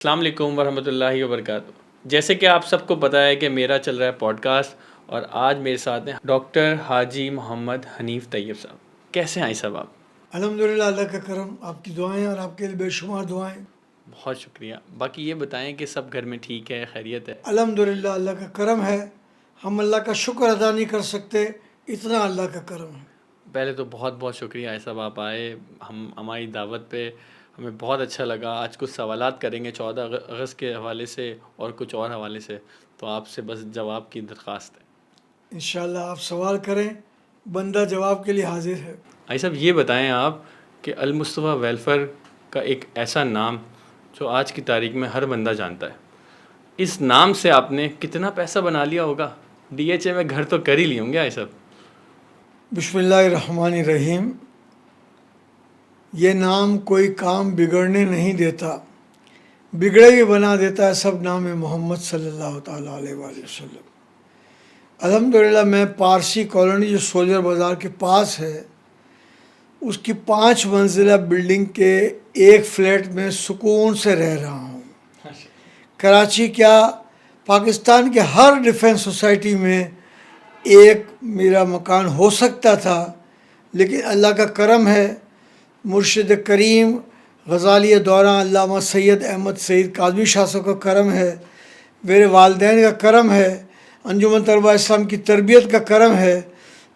السلام علیکم ورحمۃ اللہ وبرکاتہ۔ جیسے کہ آپ سب کو پتہ ہے کہ میرا چل رہا ہے پوڈ کاسٹ، اور آج میرے ساتھ ہیں ڈاکٹر حاجی محمد حنیف طیب صاحب۔ کیسے ہیں صاحب آپ؟ الحمدللہ، اللہ کا کرم، آپ کی دعائیں اور آپ کے لیے بے شمار دعائیں۔ بہت شکریہ۔ باقی یہ بتائیں کہ سب گھر میں ٹھیک ہے، خیریت ہے؟ الحمدللہ، اللہ کا کرم ہے۔ ہم اللہ کا شکر ادا نہیں کر سکتے، اتنا اللہ کا کرم ہے۔ پہلے تو بہت بہت شکریہ صاحب، آپ آئے ہماری دعوت پہ، ہمیں بہت اچھا لگا۔ آج کچھ سوالات کریں گے 14 اگست کے حوالے سے اور کچھ اور حوالے سے، تو آپ سے بس جواب کی درخواست ہے۔ انشاءاللہ آپ سوال کریں، بندہ جواب کے لیے حاضر ہے۔ بھائی صاحب یہ بتائیں آپ کہ المصطفیٰ ویلفیئر کا ایک ایسا نام جو آج کی تاریخ میں ہر بندہ جانتا ہے، اس نام سے آپ نے کتنا پیسہ بنا لیا ہوگا؟ ڈی ایچ اے میں گھر تو کر ہی لیے ہوں گے بھائی صاحب۔ بسم اللہ الرحمن الرحیم۔ یہ نام کوئی کام بگڑنے نہیں دیتا، بگڑے بھی بنا دیتا ہے سب نام محمد صلی اللہ تعالیٰ علیہ وآلہ وسلم۔ الحمدللہ میں پارسی کالونی جو سولجر بازار کے پاس ہے، اس کی 5 منزلہ بلڈنگ کے ایک فلیٹ میں سکون سے رہ رہا ہوں۔ کراچی کیا، پاکستان کے ہر ڈیفنس سوسائٹی میں ایک میرا مکان ہو سکتا تھا، لیکن اللہ کا کرم ہے، مرشد کریم غزالی دوران علامہ سید احمد سعید کاظمی شاہ صاحب کا کرم ہے، میرے والدین کا کرم ہے، انجمن طلبہ اسلام کی تربیت کا کرم ہے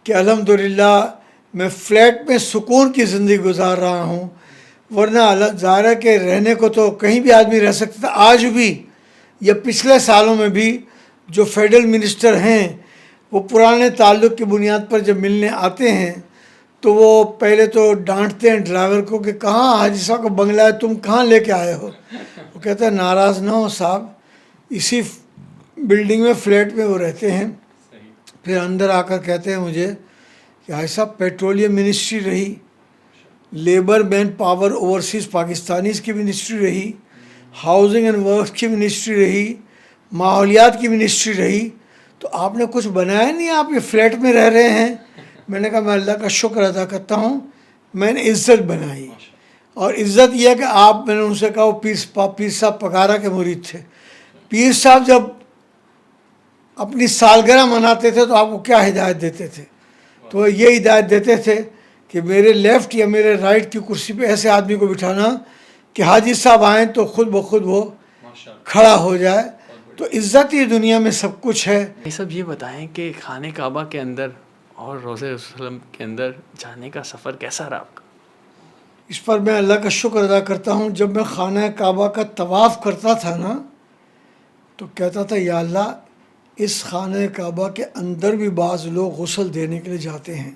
کہ الحمدللہ میں فلیٹ میں سکون کی زندگی گزار رہا ہوں۔ ورنہ ظاہر ہے کہ رہنے کو تو کہیں بھی آدمی رہ سکتا تھا۔ آج بھی یا پچھلے سالوں میں بھی جو فیڈرل منسٹر ہیں، وہ پرانے تعلق کی بنیاد پر جب ملنے آتے ہیں تو وہ پہلے تو ڈانٹتے ہیں ڈرائیور کو کہ کہاں حاجی صاحب کا بنگلہ ہے، تم کہاں لے کے آئے ہو؟ وہ کہتا ہے ناراض نہ ہو صاحب، اسی بلڈنگ میں فلیٹ میں وہ رہتے ہیں۔ پھر اندر آ کر کہتے ہیں مجھے کہ حاجی صاحب پیٹرولیم منسٹری رہی، labour man power overseas Pakistanis کی منسٹری رہی، ہاؤسنگ اینڈ ورکس کی منسٹری رہی، ماحولیات کی منسٹری رہی، تو آپ نے کچھ بنایا نہیں، آپ یہ فلیٹ میں رہ رہے ہیں۔ میں نے کہا میں اللہ کا شکر ادا کرتا ہوں، میں نے عزت بنائی، اور عزت یہ ہے کہ آپ، میں نے ان سے کہا، وہ پیر صاحب پکارا کے مرید تھے۔ پیر صاحب جب اپنی سالگرہ مناتے تھے تو آپ کو کیا ہدایت دیتے تھے؟ تو وہ یہ ہدایت دیتے تھے کہ میرے لیفٹ یا میرے رائٹ کی کرسی پہ ایسے آدمی کو بٹھانا کہ حاجی صاحب آئیں تو خود بخود وہ کھڑا ہو جائے۔ تو عزت ہی دنیا میں سب کچھ ہے۔ یہ سب یہ بتائیں کہ خانہ کعبہ کے اندر اور روضہ وسلم کے اندر جانے کا سفر کیسا رہا آپ کا؟ اس پر میں اللہ کا شکر ادا کرتا ہوں، جب میں خانہ کعبہ کا طواف کرتا تھا نا تو کہتا تھا یا اللہ، اس خانہ کعبہ کے اندر بھی بعض لوگ غسل دینے کے لیے جاتے ہیں،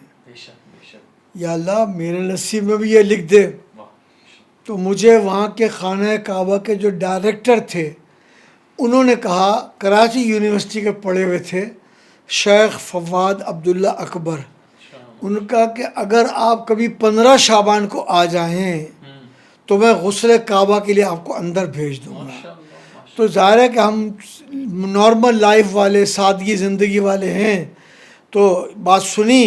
یا اللہ میرے نصیب میں بھی یہ لکھ دے۔ تو مجھے وہاں کے خانہ کعبہ کے جو ڈائریکٹر تھے انہوں نے کہا، کراچی یونیورسٹی کے پڑھے ہوئے تھے، شیخ فواد عبداللہ اکبر، ان کا کہ اگر آپ کبھی 15 شعبان کو آ جائیں تو میں غسل کعبہ کے لیے آپ کو اندر بھیج دوں گا۔ تو ظاہر ہے کہ ہم نارمل لائف والے، سادگی زندگی والے ہیں، تو بات سنی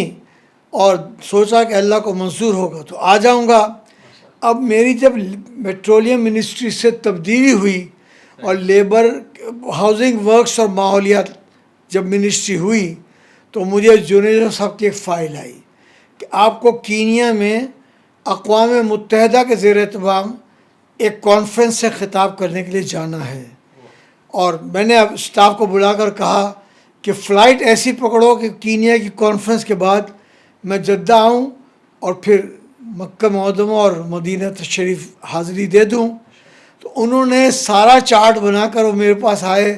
اور سوچا کہ اللہ کو منظور ہوگا تو آ جاؤں گا۔ اب میری جب پیٹرولیم منسٹری سے تبدیلی ہوئی اور لیبر، ہاؤسنگ ورکس اور ماحولیات جب منسٹری ہوئی تو مجھے جنید صاحب کی ایک فائل آئی کہ آپ کو کینیا میں اقوام متحدہ کے زیر اہتمام ایک کانفرنس سے خطاب کرنے کے لیے جانا ہے، اور میں نے اب اسٹاف کو بلا کر کہا کہ فلائٹ ایسی پکڑو کہ کینیا کی کانفرنس کے بعد میں جدہ آؤں اور پھر مکہ معظمہ اور مدینہ شریف حاضری دے دوں۔ تو انہوں نے سارا چارٹ بنا کر وہ میرے پاس آئے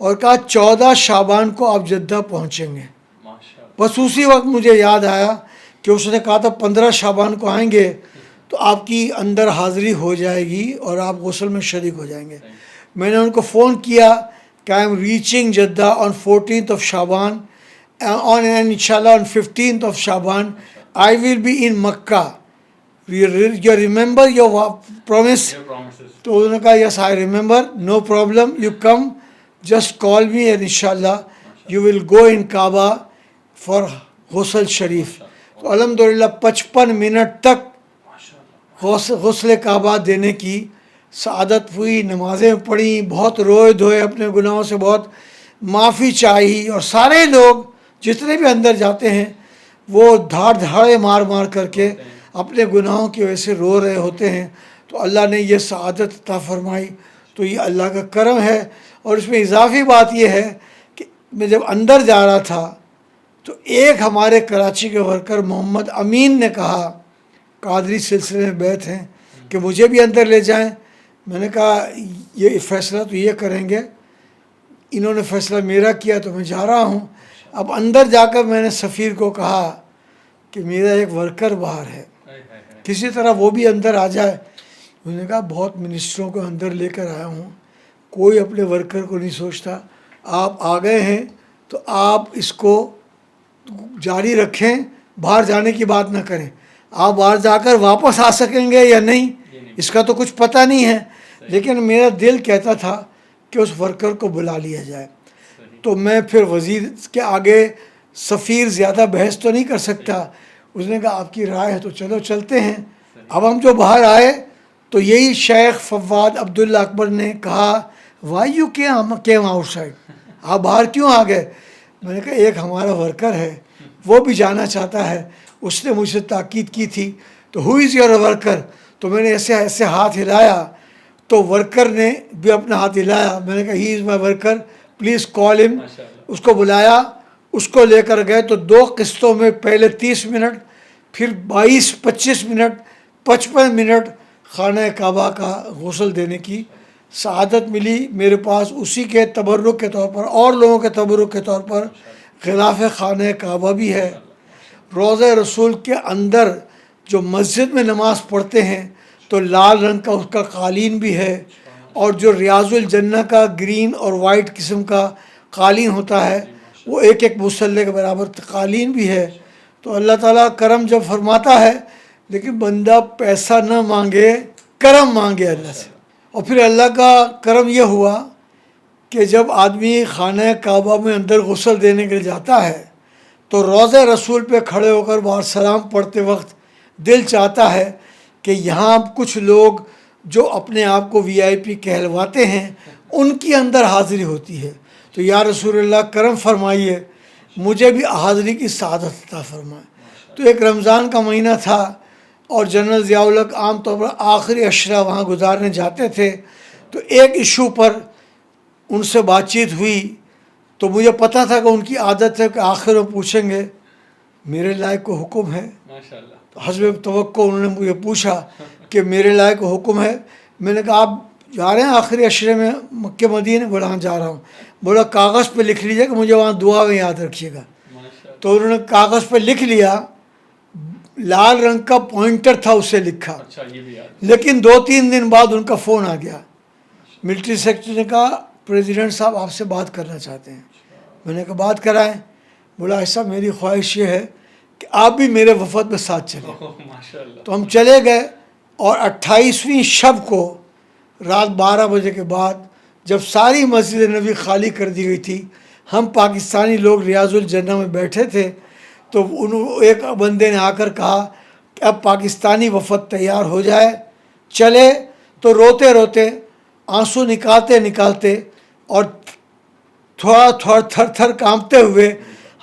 اور کہا 14 شعبان کو آپ جدہ پہنچیں گے۔ بس اسی وقت مجھے یاد آیا کہ اس نے کہا تھا 15 شعبان کو آئیں گے تو آپ کی اندر حاضری ہو جائے گی اور آپ غسل میں شریک ہو جائیں گے۔ میں نے ان کو فون کیا کہ I am reaching Jeddah on 14th of Shaban, انشاءاللہ on 15th of Shaban I will be in Makkah, you remember your promise? تو انہوں نے کہا yes I remember, no problem, you come, just call me and انشاءاللہ you will go in Kaaba for غسل شریف۔ تو الحمدللہ 55 منٹ تک غسل کعبہ دینے کی سعادت ہوئی، نمازیں پڑھی، بہت روئے دھوئے، اپنے گناہوں سے بہت معافی چاہی، اور سارے لوگ جتنے بھی اندر جاتے ہیں وہ دھاڑے مار مار کر کے اپنے گناہوں کی وجہ سے رو رہے ہوتے ہیں. تو اللہ نے یہ سعادت عطا فرمائی. تو یہ اللہ کا کرم ہے. اور اس میں اضافی بات یہ ہے کہ میں جب اندر جا رہا تھا تو ایک ہمارے کراچی کے ورکر محمد امین نے کہا، قادری سلسلے میں بیعت ہیں، کہ مجھے بھی اندر لے جائیں. میں نے کہا یہ فیصلہ تو یہ کریں گے، انہوں نے فیصلہ میرا کیا تو میں جا رہا ہوں. اب اندر جا کر میں نے سفیر کو کہا کہ میرا ایک ورکر باہر ہے، کسی طرح وہ بھی اندر آ جائے. انہوں نے کہا بہت منسٹروں کو اندر لے کر آیا ہوں، کوئی اپنے ورکر کو نہیں سوچتا. آپ آ گئے ہیں تو آپ اس کو جاری رکھیں، باہر جانے کی بات نہ کریں. آپ باہر جا کر واپس آ سکیں گے یا نہیں اس کا تو کچھ پتہ نہیں ہے، لیکن میرا دل کہتا تھا کہ اس ورکر کو بلا لیا جائے. تو میں پھر وزیر کے آگے سفیر زیادہ بحث تو نہیں کر سکتا. اس نے کہا آپ کی رائے ہے تو چلو چلتے ہیں. اب ہم جو باہر آئے تو یہی شیخ فواد عبداللہ اکبر نے کہا why you came out side, آپ باہر کیوں آ گئے؟ میں نے کہا ایک ہمارا ورکر ہے وہ بھی جانا چاہتا ہے، اس نے مجھ سے تاکید کی تھی. تو ہو از یور ورکر؟ تو میں نے ایسے ہاتھ ہلایا تو ورکر نے بھی اپنا ہاتھ ہلایا. میں نے کہا ہی از مائی ورکر، پلیز کال ہم. اس کو بلایا، اس کو لے کر گئے. تو 2 قسطوں میں پہلے 30 منٹ، پھر 22-25 منٹ، 55 منٹ خانہ کعبہ کا غسل دینے کی سعادت ملی میرے پاس. اسی کے تبرک کے طور پر اور لوگوں کے تبرک کے طور پر غلاف خانہ کعبہ بھی ہے. روضہ رسول کے اندر جو مسجد میں نماز پڑھتے ہیں تو لال رنگ کا اس کا قالین بھی ہے، اور جو ریاض الجنہ کا گرین اور وائٹ قسم کا قالین ہوتا ہے وہ ایک مصلی کے برابر قالین بھی ہے. تو اللہ تعالیٰ کرم جب فرماتا ہے، لیکن بندہ پیسہ نہ مانگے، کرم مانگے اللہ سے. اور پھر اللہ کا کرم یہ ہوا کہ جب آدمی خانہ کعبہ میں اندر غسل دینے کے لیے جاتا ہے تو روضہ رسول پہ کھڑے ہو کر باہر سلام پڑھتے وقت دل چاہتا ہے کہ یہاں کچھ لوگ جو اپنے آپ کو وی آئی پی کہلواتے ہیں ان کی اندر حاضری ہوتی ہے. تو یا رسول اللہ کرم فرمائیے، مجھے بھی حاضری کی سعادت عطا فرمائے. تو ایک رمضان کا مہینہ تھا اور جنرل ضیاء الحق عام طور پر آخری عشرہ وہاں گزارنے جاتے تھے. تو ایک ایشو پر ان سے بات چیت ہوئی تو مجھے پتہ تھا کہ ان کی عادت ہے کہ آخر میں پوچھیں گے میرے لائق کو حکم ہے. حسب توقع انہوں نے مجھے پوچھا کہ میرے لائق کو حکم ہے. میں نے کہا آپ جا رہے ہیں آخری عشرے میں مکہ مدینہ؟ بولا ہاں جا رہا ہوں. بولا کاغذ پہ لکھ لیجیے کہ مجھے وہاں دعا میں یاد رکھیے گا. تو انہوں نے کاغذ پہ لکھ لیا، لال رنگ کا پوائنٹر تھا اس سے لکھا. لیکن 2-3 دن بعد ان کا فون آ گیا. ملٹری سیکرٹری نے کہا پریزیڈنٹ صاحب آپ سے بات کرنا چاہتے ہیں. میں نے کہا بات کرائیں. بولا ایسا میری خواہش یہ ہے کہ آپ بھی میرے وفد میں ساتھ چلیں. تو ہم چلے گئے اور 28ویں شب کو رات 12 بجے کے بعد جب ساری مسجد نبی خالی کر دی گئی تھی، ہم پاکستانی لوگ ریاض الجنہ میں بیٹھے تھے. تو ایک بندے نے آ کر کہا کہ اب پاکستانی وفد تیار ہو جائے چلے. تو روتے روتے آنسو نکالتے اور تھوڑا تھر تھر کانپتے ہوئے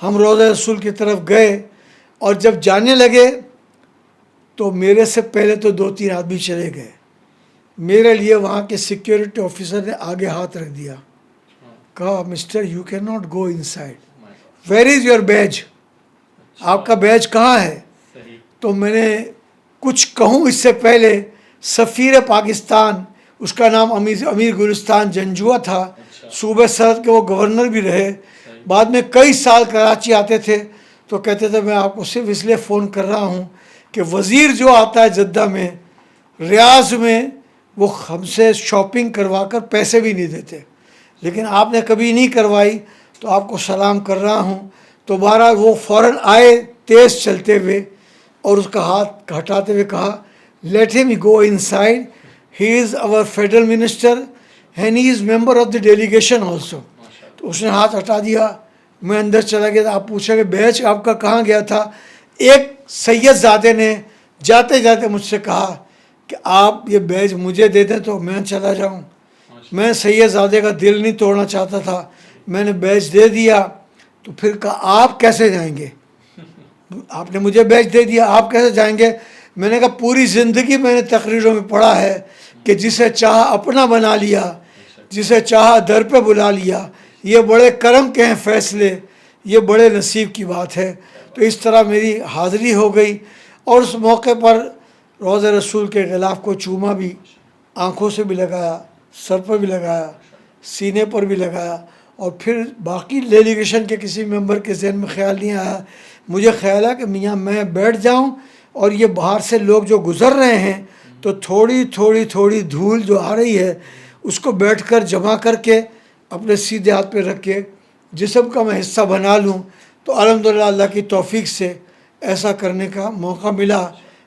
ہم روضہ رسول کی طرف گئے. اور جب جانے لگے تو میرے سے پہلے تو 2-3 آدمی چلے گئے. میرے لیے وہاں کے سیکیورٹی آفیسر نے آگے ہاتھ رکھ دیا، کہا mister you can not go inside, where is your badge, آپ کا بیج کہاں ہے؟ تو میں نے کچھ کہوں اس سے پہلے سفیر پاکستان، اس کا نام امیر گلستان جنجوا تھا، صوبہ سرحد کے وہ گورنر بھی رہے، بعد میں کئی سال کراچی آتے تھے تو کہتے تھے میں آپ کو صرف اس لیے فون کر رہا ہوں کہ وزیر جو آتا ہے جدہ میں، ریاض میں، وہ ہم سے شاپنگ کروا کر پیسے بھی نہیں دیتے، لیکن آپ نے کبھی نہیں کروائی تو آپ کو سلام کر رہا ہوں. تو بہرحال وہ فوراً آئے تیز چلتے ہوئے اور اس کا ہاتھ ہٹاتے ہوئے کہا لیٹ ہم go inside, he is our federal minister and he is member of the delegation also. تو اس نے ہاتھ ہٹا دیا، میں اندر چلا گیا. آپ پوچھا کہ بیچ آپ کا کہاں گیا تھا؟ ایک سید زادے نے جاتے جاتے مجھ سے کہا کہ آپ یہ بیج مجھے دے دیں تو میں چلا جاؤں. میں سید زادے کا دل نہیں توڑنا چاہتا تھا. میں نے بیج دے دیا تو پھر کہا آپ کیسے جائیں گے؟ آپ نے مجھے بیج دے دیا، آپ کیسے جائیں گے؟ میں نے کہا پوری زندگی میں نے تقریروں میں پڑھا ہے کہ جسے چاہا اپنا بنا لیا، جسے چاہا در پہ بلا لیا. یہ بڑے کرم کے ہیں فیصلے، یہ بڑے نصیب کی بات ہے. تو اس طرح میری حاضری ہو گئی اور اس موقع پر روضہ رسول کے غلاف کو چوما بھی، آنکھوں سے بھی لگایا، سر پر بھی لگایا، سینے پر بھی لگایا. اور پھر باقی ڈیلیگیشن کے کسی ممبر کے ذہن میں خیال نہیں آیا. مجھے خیال ہے کہ میاں میں بیٹھ جاؤں اور یہ باہر سے لوگ جو گزر رہے ہیں تو تھوڑی تھوڑی تھوڑی دھول جو آ رہی ہے اس کو بیٹھ کر جمع کر کے اپنے سیدھے ہاتھ پہ رکھ کے جسم کا میں حصہ بنا لوں. تو الحمدللہ اللہ کی توفیق سے ایسا کرنے کا موقع ملا.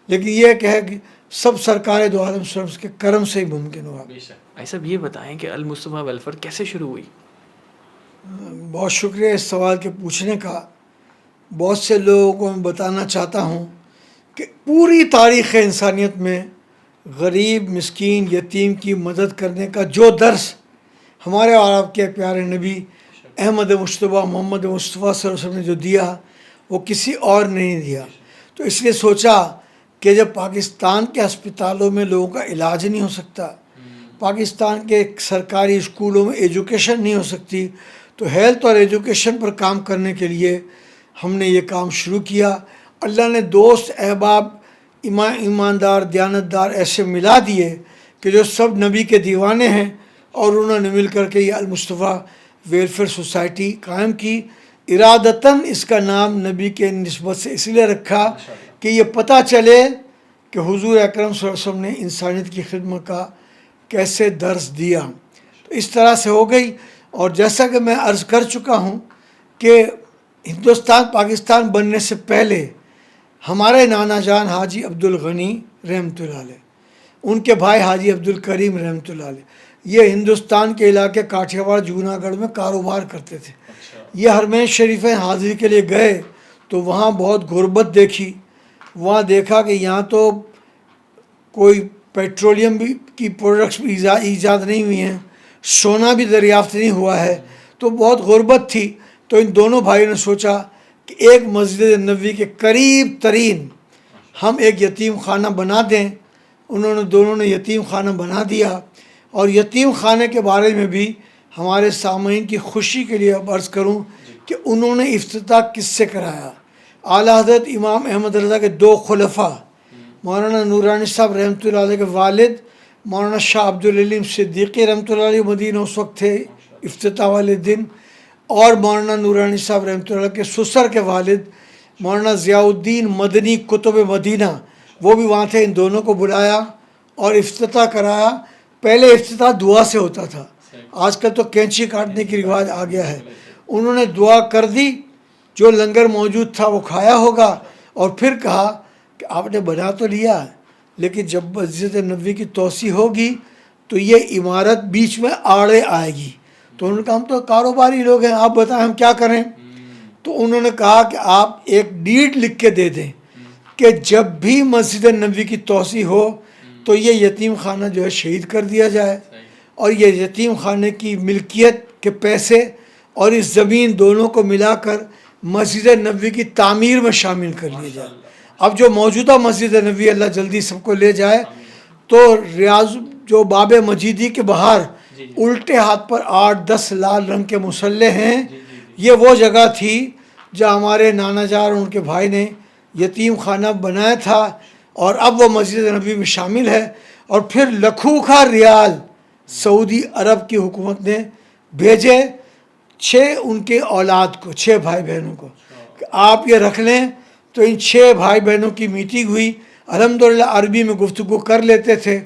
لیکن یہ کہ ہے کہ سب سرکار دو عالم صلی اللہ علیہ وسلم کے کرم سے ہی ممکن ہوا. بھائی صاحب یہ بتائیں کہ المصطفیٰ ویلفیئر کیسے شروع ہوئی؟ بہت شکریہ اس سوال کے پوچھنے کا. بہت سے لوگوں کو میں بتانا چاہتا ہوں کہ پوری تاریخ انسانیت میں غریب، مسکین، یتیم کی مدد کرنے کا جو درس ہمارے اور آپ کے پیارے نبی احمد مجتبیٰ محمد مصطفیٰ صلی اللہ علیہ وسلم نے جو دیا وہ کسی اور نے نہیں دیا. تو اس لیے سوچا کہ جب پاکستان کے ہسپتالوں میں لوگوں کا علاج نہیں ہو سکتا، پاکستان کے سرکاری اسکولوں میں ایجوکیشن نہیں ہو سکتی، تو ہیلتھ اور ایجوکیشن پر کام کرنے کے لیے ہم نے یہ کام شروع کیا. اللہ نے دوست، احباب، ایماندار، دیانتدار ایسے ملا دیے کہ جو سب نبی کے دیوانے ہیں، اور انہوں نے مل کر کے یہ المصطفیٰ ویلفیئر سوسائٹی قائم کی. ارادتاً اس کا نام نبی کے نسبت سے اس لیے رکھا کہ یہ پتہ چلے کہ حضور اکرم صلی اللہ علیہ وسلم نے انسانیت کی خدمت کا کیسے درس دیا. تو اس طرح سے ہو گئی. اور جیسا کہ میں عرض کر چکا ہوں کہ ہندوستان پاکستان بننے سے پہلے ہمارے نانا جان حاجی عبدالغنی رحمۃ اللہ علیہ، ان کے بھائی حاجی عبدالکریم رحمۃ اللہ علیہ، یہ ہندوستان کے علاقے کاٹھیا واڑ، جوناگڑھ میں کاروبار کرتے تھے. یہ حرمین شریفیں حاضری کے لیے گئے تو وہاں بہت غربت دیکھی. وہاں دیکھا کہ یہاں تو کوئی پیٹرولیم بھی کی پروڈکٹس بھی ایجاد نہیں ہوئی ہیں، سونا بھی دریافت نہیں ہوا ہے، تو بہت غربت تھی. تو ان دونوں بھائیوں نے سوچا کہ ایک مسجد نبوی کے قریب ترین ہم ایک یتیم خانہ بنا دیں. انہوں نے دونوں نے یتیم خانہ بنا دیا. اور یتیم خانے کے بارے میں بھی ہمارے سامعین کی خوشی کے لیے اب عرض کروں کہ انہوں نے افتتاح کس سے کرایا. اعلیٰ حضرت امام احمد رضا کے دو خلفاء، مولانا نورانی صاحب رحمۃ اللہ علیہ کے والد مولانا شاہ عبدالعلیم صدیقی رحمۃ اللہ علیہ مدینہ اس وقت تھے افتتاح والے دن، اور مولانا نورانی صاحب رحمۃ اللہ کے سسر کے والد مولانا ضیاء الدین مدنی کتب مدینہ، وہ بھی وہاں تھے. ان دونوں کو بلایا اور افتتاح کرایا. پہلے افتتاح دعا سے ہوتا تھا، آج کل تو کینچی کاٹنے کی رواج آ گیا ہے. انہوں نے دعا کر دی، جو لنگر موجود تھا وہ کھایا ہوگا، اور پھر کہا کہ آپ نے بنا تو لیا لیکن جب مسجد نبوی کی توسیع ہوگی تو یہ عمارت بیچ میں آڑے آئے گی. تو انہوں نے کہا ہم تو کاروباری لوگ ہیں، آپ بتائیں ہم کیا کریں. تو انہوں نے کہا کہ آپ ایک ڈیڈ لکھ کے دے دیں کہ جب بھی مسجد نبوی کی توسیع ہو تو یہ یتیم خانہ جو ہے شہید کر دیا جائے، اور یہ یتیم خانے کی ملکیت کے پیسے اور اس زمین دونوں کو ملا کر مسجد نبوی کی تعمیر میں شامل کر لیا جائے. اب جو موجودہ مسجد نبوی اللہ جلدی سب کو لے جائے، تو ریاض جو باب مجیدی کے باہر الٹے ہاتھ پر 8-10 لال رنگ کے مسلح ہیں، یہ وہ جگہ تھی جہاں ہمارے نانا جان اور ان کے بھائی نے یتیم خانہ بنایا تھا، اور اب وہ مسجد نبوی میں شامل ہے. اور پھر لکھوں ریال سعودی عرب کی حکومت نے بھیجے 6 ان کے اولاد کو، 6 بھائی بہنوں کو، کہ آپ یہ رکھ لیں. تو ان 6 بھائی بہنوں کی میٹنگ ہوئی. الحمدللہ عربی میں گفتگو کر لیتے تھے،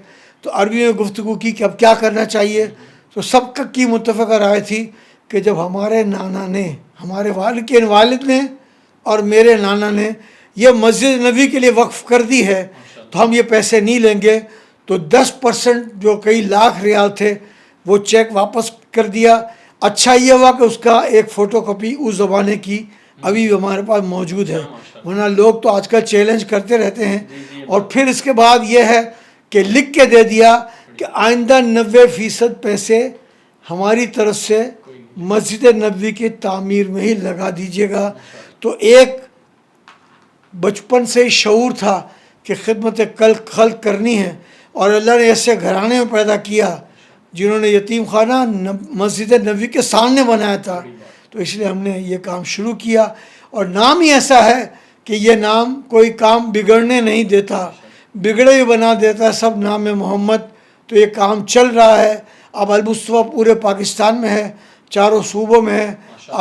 تو عربی میں گفتگو کی کہ اب کیا کرنا چاہیے. تو سب کی متفقہ رائے تھی کہ جب ہمارے نانا نے، ہمارے والد کے والد نے اور میرے نانا نے یہ مسجد نبوی کے لیے وقف کر دی ہے تو ہم یہ پیسے نہیں لیں گے. تو 10% جو کئی لاکھ ریال تھے وہ چیک واپس کر دیا. اچھا یہ ہوا کہ اس کا ایک فوٹو کاپی اس زمانے کی ابھی بھی ہمارے پاس موجود ہے، ورنہ لوگ تو آج کل چیلنج کرتے رہتے ہیں. اور پھر اس کے بعد یہ ہے کہ لکھ کے دے دیا کہ آئندہ 90% پیسے ہماری طرف سے مسجد نبوی کی تعمیر میں ہی لگا دیجیے گا. تو ایک بچپن سے ہی شعور تھا کہ خدمت خلق کرنی ہے، اور اللہ نے ایسے گھرانے میں پیدا کیا جنہوں نے یتیم خانہ مسجد نبوی کے سامنے بنایا تھا. تو اس لیے ہم نے یہ کام شروع کیا، اور نام ہی ایسا ہے کہ یہ نام کوئی کام بگڑنے نہیں دیتا، بگڑے بھی بنا دیتا ہے. سب نام محمد. تو یہ کام چل رہا ہے. اب المصطفیٰ پورے پاکستان میں ہے، چاروں صوبوں میں ہے،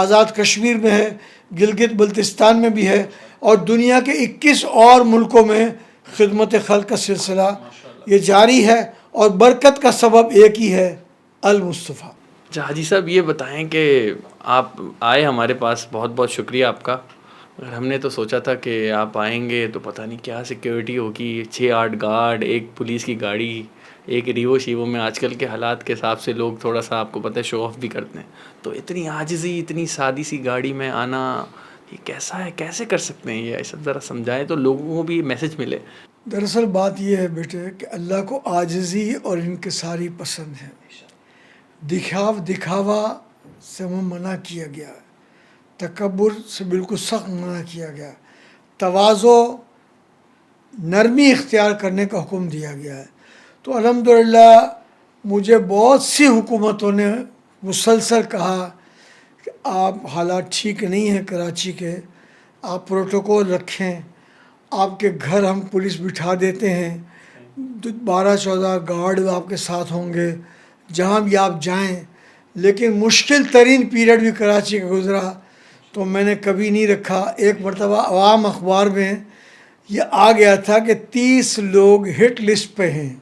آزاد کشمیر میں ہے، گلگت بلتستان میں بھی ہے، اور دنیا کے 21 اور ملکوں میں خدمت خلق کا سلسلہ یہ جاری ہے، اور برکت کا سبب ایک ہی ہے، المصطفیٰ. اچھا حاجی صاحب یہ بتائیں کہ آپ آئے ہمارے پاس، بہت بہت شکریہ آپ کا. اگر ہم نے تو سوچا تھا کہ آپ آئیں گے تو پتہ نہیں کیا سیکیورٹی ہوگی، 6-8 گارڈ، ایک پولیس کی گاڑی، ایک ریوو شیوو میں. آج کل کے حالات کے حساب سے لوگ تھوڑا سا آپ کو پتہ ہے شو آف بھی کرتے ہیں. تو اتنی عاجزی، اتنی سادی سی گاڑی میں آنا یہ کیسا ہے، کیسے کر سکتے ہیں؟ یہ ایسا ذرا سمجھائیں تو لوگوں کو بھی میسج ملے. دراصل بات یہ ہے بیٹے کہ اللہ کو عاجزی اور انکساری پسند ہے. دکھاوا سے وہ منع کیا گیا ہے، تکبر سے بالکل سخت منع کیا گیا، تواضع نرمی اختیار کرنے کا حکم دیا گیا ہے. تو الحمدللہ مجھے بہت سی حکومتوں نے مسلسل کہا کہ آپ حالات ٹھیک نہیں ہیں کراچی کے، آپ پروٹوکول رکھیں، آپ کے گھر ہم پولیس بٹھا دیتے ہیں، 12-14 گارڈ آپ کے ساتھ ہوں گے جہاں بھی آپ جائیں. لیکن مشکل ترین پیریڈ بھی کراچی کا گزرا تو میں نے کبھی نہیں رکھا. ایک مرتبہ عوام اخبار میں یہ آ گیا تھا کہ 30 لوگ ہٹ لسٹ پہ ہیں،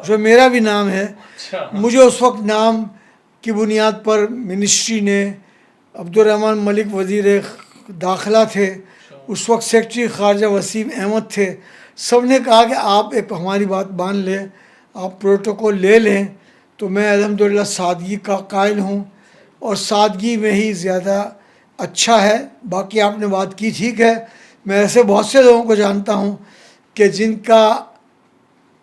جو میرا بھی نام ہے. مجھے اس وقت نام کی بنیاد پر منسٹری نے، عبدالرحمن ملک وزیر داخلہ تھے، اس وقت سیکرٹری خارجہ وسیم احمد تھے، سب نے کہا کہ آپ ایک ہماری بات مان لیں، آپ پروٹوکول لے لیں. تو میں الحمدللہ سادگی کا قائل ہوں، اور سادگی میں ہی زیادہ اچھا ہے. باقی آپ نے بات کی ٹھیک ہے. میں ایسے بہت سے لوگوں کو جانتا ہوں کہ جن کا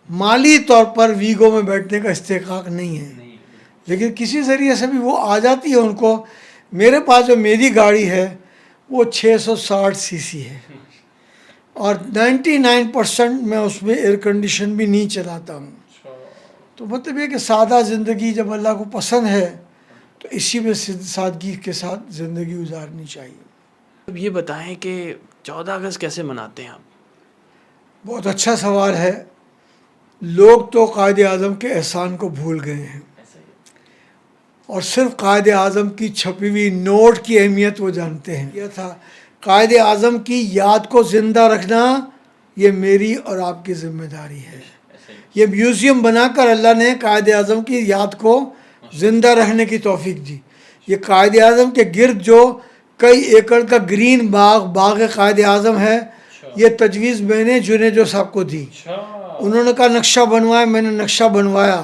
مالی طور پر ویگو میں بیٹھنے کا استحقاق نہیں ہے، لیکن کسی ذریعے سے بھی وہ آ جاتی ہے ان کو. میرے پاس جو میری گاڑی ہے وہ 660 سی سی ہے، اور 99% میں اس میں ایئر کنڈیشن بھی نہیں چلاتا ہوں. تو مطلب یہ کہ سادہ زندگی جب اللہ کو پسند ہے تو اسی میں سادگی کے ساتھ زندگی گزارنی چاہیے. اب یہ بتائیں کہ 14 اگست کیسے مناتے ہیں آپ؟ بہت اچھا سوال ہے. لوگ تو قائد اعظم کے احسان کو بھول گئے ہیں، اور صرف قائد اعظم کی چھپی ہوئی نوٹ کی اہمیت وہ جانتے ہیں. یہ تھا قائد اعظم کی یاد کو زندہ رکھنا، یہ میری اور آپ کی ذمہ داری ہے. یہ میوزیم بنا کر اللہ نے قائد اعظم کی یاد کو زندہ رہنے کی توفیق دی. یہ قائد اعظم کے گرد جو کئی ایکڑ کا گرین باغ قائد اعظم ہے، یہ تجویز میں نے جنید صاحب کو دی. انہوں نے کہا نقشہ بنوایا، میں نے نقشہ بنوایا،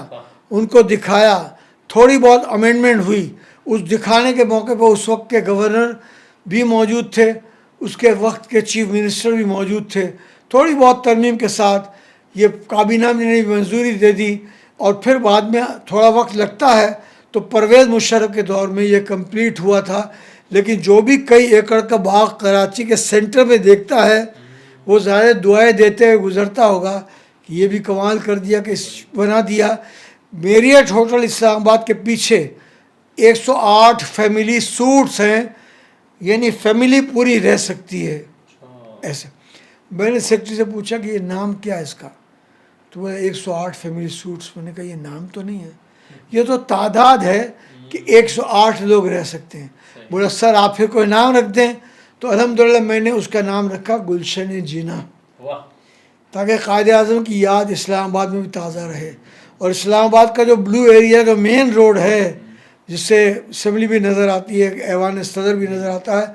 ان کو دکھایا، تھوڑی بہت امینڈمنٹ ہوئی. اس دکھانے کے موقع پہ اس وقت کے گورنر بھی موجود تھے، اس کے وقت کے چیف منسٹر بھی موجود تھے. تھوڑی بہت ترمیم کے ساتھ یہ کابینہ نے منظوری دے دی، اور پھر بعد میں تھوڑا وقت لگتا ہے. تو پرویز مشرف کے دور میں یہ کمپلیٹ ہوا تھا. لیکن جو بھی کئی ایکڑ کا باغ کراچی کے سینٹر میں دیکھتا ہے وہ ظاہر دعائیں دیتے ہوئے گزرتا ہوگا کہ یہ بھی کمال کر دیا کہ بنا دیا. میریٹ ہوٹل اسلام آباد کے پیچھے 108 فیملی سوٹس ہیں، یعنی فیملی پوری رہ سکتی ہے ایسے. میں نے سیکرٹری سے پوچھا کہ یہ نام کیا ہے اس کا، تو وہ 108 فیملی سوٹس. میں نے کہا یہ نام تو نہیں ہے، یہ تو تعداد ہے کہ 108 لوگ رہ سکتے ہیں. بولا سر آپ پھر کوئی نام رکھ دیں. تو الحمدللہ میں نے اس کا نام رکھا گلشن جینا، تاکہ قائد اعظم کی یاد اسلام آباد میں بھی تازہ رہے. اور اسلام آباد کا جو بلو ایریا کا مین روڈ ہے جس سے اسمبلی بھی نظر آتی ہے، ایوان صدر بھی نظر آتا ہے،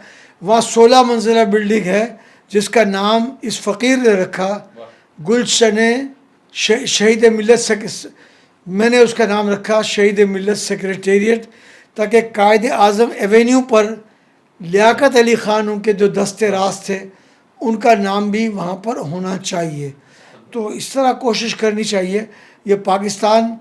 وہاں 16 منزلہ بلڈنگ ہے جس کا نام اس فقیر نے رکھا گلشن شہید ملت. میں نے اس کا نام رکھا شہید ملت سیکریٹریٹ، تاکہ قائد اعظم ایوینیو پر لیاقت علی خان ان کے جو دستے راز تھے ان کا نام بھی وہاں پر ہونا چاہیے. تو اس طرح کوشش کرنی چاہیے. یہ پاکستان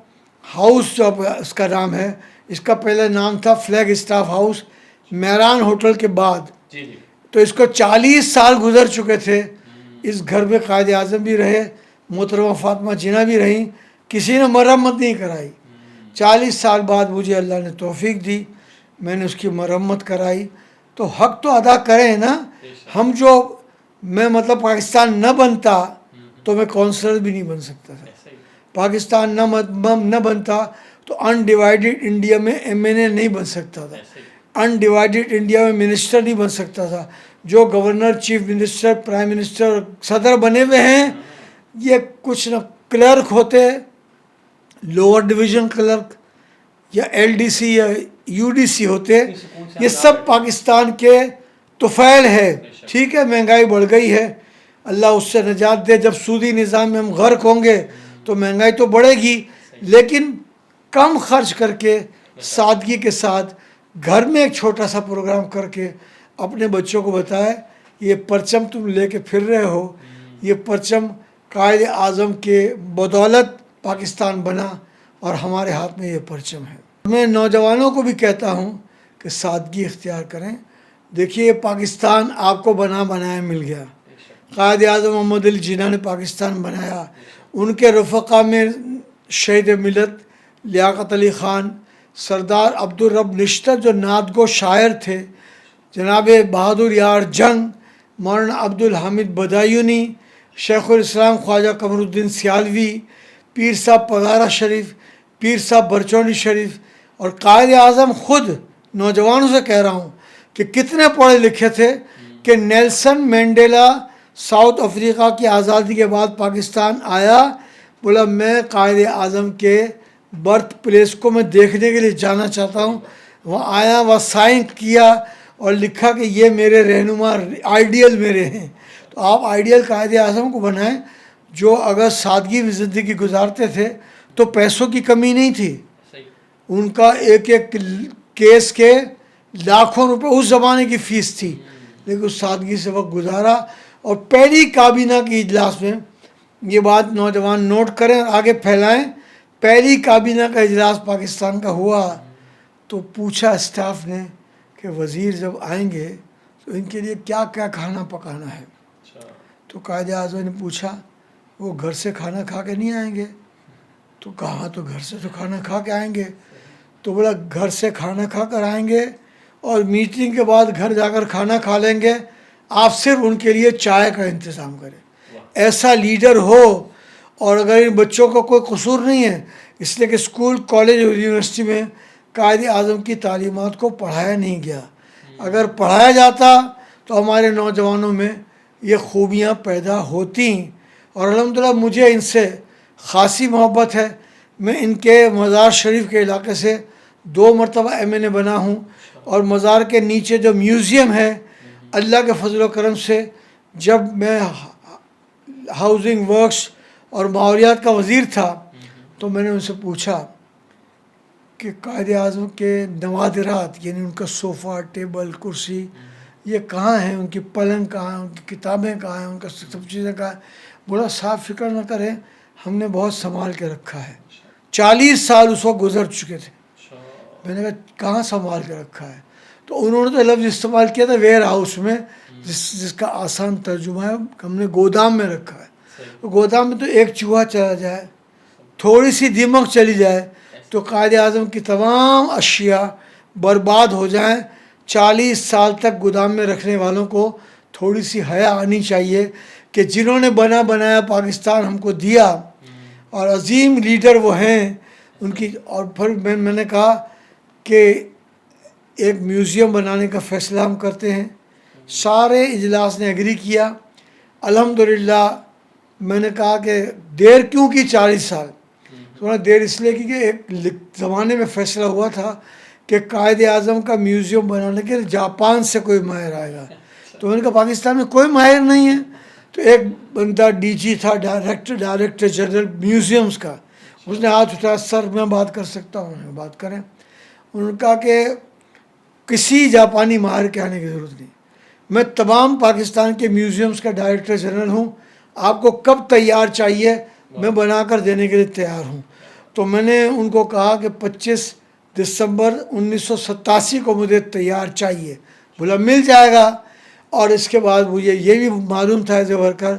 ہاؤس جو اس کا نام ہے، اس کا پہلا نام تھا Flagstaff House Meeran hotel کے بعد. جی جی. تو اس کو 40 سال گزر چکے تھے. اس گھر میں قائد اعظم بھی رہے، محترمہ فاطمہ جناح بھی رہیں، کسی نے مرمت نہیں کرائی. 40 سال بعد مجھے اللہ نے توفیق دی، میں نے اس کی مرمت کرائی. تو حق تو ادا کریں نا. ہم جو میں مطلب پاکستان نہ بنتا تو میں کونسلر بھی نہیں بن سکتا تھا. پاکستان نہ بنتا تو انڈیوائیڈڈ انڈیا میں ایم این اے نہیں بن سکتا تھا. انڈیوائیڈڈ انڈیا میں منسٹر نہیں بن سکتا تھا. جو governor, chief minister, prime minister, صدر بنے ہوئے ہیں، یہ کچھ نہ کلرک ہوتے، لوور ڈویژن کلرک یا ایل ڈی سی یا یو ڈی سی ہوتے. یہ سب پاکستان کے طفیل ہے. ٹھیک ہے، مہنگائی بڑھ گئی ہے، اللہ اس سے نجات دے. جب سودی نظام میں ہم غرق ہوں گے تو مہنگائی تو بڑھے گی، لیکن کم خرچ کر کے سادگی کے ساتھ گھر میں ایک چھوٹا سا پروگرام کر کے اپنے بچوں کو بتائے یہ پرچم تم لے کے پھر رہے ہو، یہ پرچم قائد اعظم کے بدولت پاکستان بنا اور ہمارے ہاتھ میں یہ پرچم ہے. میں نوجوانوں کو بھی کہتا ہوں کہ سادگی اختیار کریں. دیکھیے پاکستان آپ کو بنایا مل گیا. قائد اعظم محمد علی جناح نے پاکستان بنایا. ان کے رفقا میں شہید ملت لیاقت علی خان، سردار عبدالرب نشتر جو نعت گو شاعر تھے، جناب بہادر یار جنگ، مولانا عبدالحمید بدایونی، شیخ الاسلام خواجہ قمر الدین سیالوی، پیر صاحب پگارا شریف، پیر صاحب برچونی شریف، اور قائد اعظم خود نوجوانوں سے کہہ رہا ہوں کہ کتنے پڑھے لکھے تھے کہ نیلسن مینڈیلا ساؤتھ افریقہ کی آزادی کے بعد پاکستان آیا، بولا میں قائد اعظم کے برتھ پلیس کو میں دیکھنے کے لیے جانا چاہتا ہوں. وہاں آیا، وہاں سائن کیا اور لکھا کہ یہ میرے رہنما آئیڈیل میرے ہیں. تو آپ آئیڈیل قائد اعظم کو بنائیں جو اگر سادگی میں زندگی گزارتے تھے تو پیسوں کی کمی نہیں تھی. ان کا ایک ایک کیس کے لاکھوں روپے اس زمانے کی فیس تھی، لیکن اس سادگی سے وقت گزارا. اور پہلی کابینہ کی اجلاس میں یہ بات نوجوان نوٹ کریں اور آگے پھیلائیں، پہلی کابینہ کا اجلاس پاکستان کا ہوا تو پوچھا اسٹاف نے کہ وزیر جب آئیں گے تو ان کے لیے کیا کیا کھانا پکانا ہے. تو قائد اعظم نے پوچھا وہ گھر سے کھانا کھا کے نہیں آئیں گے؟ تو کہا تو گھر سے تو کھانا کھا کے آئیں گے. تو بولا گھر سے کھانا کھا کر آئیں گے اور میٹنگ کے بعد گھر جا کر کھانا کھا لیں گے، آپ صرف ان کے لیے چائے کا انتظام کریں. ایسا لیڈر ہو. اور اگر ان بچوں کا کوئی قصور نہیں ہے، اس لیے کہ اسکول، کالج اور یونیورسٹی میں قائد اعظم کی تعلیمات کو پڑھایا نہیں گیا. اگر پڑھایا جاتا تو ہمارے نوجوانوں میں یہ خوبیاں پیدا ہوتی. اور الحمدللہ مجھے ان سے خاصی محبت ہے. میں ان کے مزار شریف کے علاقے سے 2 مرتبہ ایم این اے بنا ہوں، اور مزار کے نیچے جو میوزیم ہے، اللہ کے فضل و کرم سے جب میں ہاؤسنگ ورکس اور ماحولیات کا وزیر تھا تو میں نے ان سے پوچھا کہ قائد اعظم کے نوادرات، یعنی ان کا صوفہ، ٹیبل، کرسی، یہ کہاں ہیں؟ ان کی پلنگ کہاں ہیں؟ ان کی کتابیں کہاں ہیں؟ ان کا سب چیزیں کہاں ہیں؟ بولا صاحب فکر نہ کریں، ہم نے بہت سنبھال کے رکھا ہے. 40 سال اس وقت گزر چکے تھے. میں نے کہا کہاں سنبھال کے رکھا ہے؟ تو انہوں نے تو لفظ استعمال کیا تھا ویئر ہاؤس میں، جس کا آسان ترجمہ ہے ہم نے گودام میں رکھا ہے. تو گودام میں تو ایک چوہا چلا جائے، تھوڑی سی دیمک چلی جائے تو قائد اعظم کی تمام اشیاء برباد ہو جائیں. 40 سال تک گودام میں رکھنے والوں کو تھوڑی سی حیا آنی چاہیے کہ جنہوں نے بنایا پاکستان ہم کو دیا، اور عظیم لیڈر وہ ہیں ان کی. اور پھر میں نے کہا کہ ایک میوزیم بنانے کا فیصلہ ہم کرتے ہیں. سارے اجلاس نے ایگری کیا. الحمدللہ میں نے کہا کہ دیر کیوں کی 40 سال؟ تھوڑا دیر اس لیے کی کہ ایک زمانے میں فیصلہ ہوا تھا کہ قائد اعظم کا میوزیم بنانے کے لیے جاپان سے کوئی ماہر آئے گا. تو میں نے کہا پاکستان میں کوئی ماہر نہیں ہے. تو ایک بندہ ڈی جی تھا، ڈائریکٹر جنرل میوزیمز کا، اس نے ہاتھ اٹھایا، سر میں بات کر سکتا ہوں؟ بات کریں. انہوں نے کہا کہ کسی جاپانی ماہر کے آنے کی ضرورت نہیں، میں تمام پاکستان کے میوزیمز کا ڈائریکٹر جنرل ہوں، آپ کو کب تیار چاہیے میں بنا کر دینے کے لیے تیار ہوں. تو میں نے ان کو کہا کہ 25 دسمبر 1987 کو مجھے تیار چاہیے. بولا مل جائے گا. اور اس کے بعد مجھے یہ بھی معلوم تھا ایز اے ورکر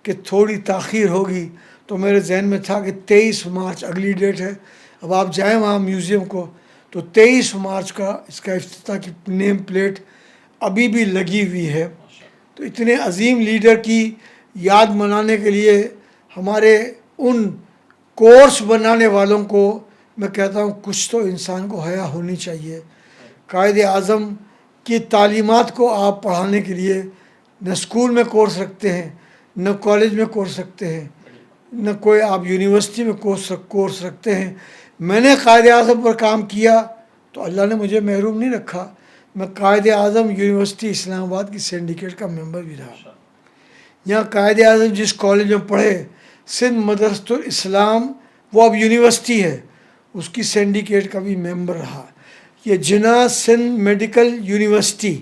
کہ تھوڑی تاخیر ہوگی. تو میرے ذہن میں تھا کہ 23 مارچ اگلی ڈیٹ ہے. اب آپ جائیں وہاں میوزیم کو تو 23 مارچ کا اس کا افتتاح کی نیم پلیٹ ابھی بھی لگی ہوئی ہے. تو اتنے عظیم لیڈر کی یاد منانے کے لیے ہمارے ان کورس بنانے والوں کو میں کہتا ہوں کچھ تو انسان کو حیا ہونی چاہیے. قائد اعظم کی تعلیمات کو آپ پڑھانے کے لیے نہ اسکول میں کورس رکھتے ہیں، نہ کالج میں کورس رکھتے ہیں، نہ کوئی آپ یونیورسٹی میں کورس رکھتے ہیں. میں نے قائد اعظم پر کام کیا تو اللہ نے مجھے محروم نہیں رکھا. میں قائد اعظم یونیورسٹی اسلام آباد کی سینڈیکیٹ کا ممبر بھی رہا. یہاں قائد اعظم جس کالج میں پڑھے سندھ مدرسۃ الاسلام، وہ اب یونیورسٹی ہے، اس کی سینڈیکیٹ کا بھی ممبر رہا. یہ جناح سندھ میڈیکل یونیورسٹی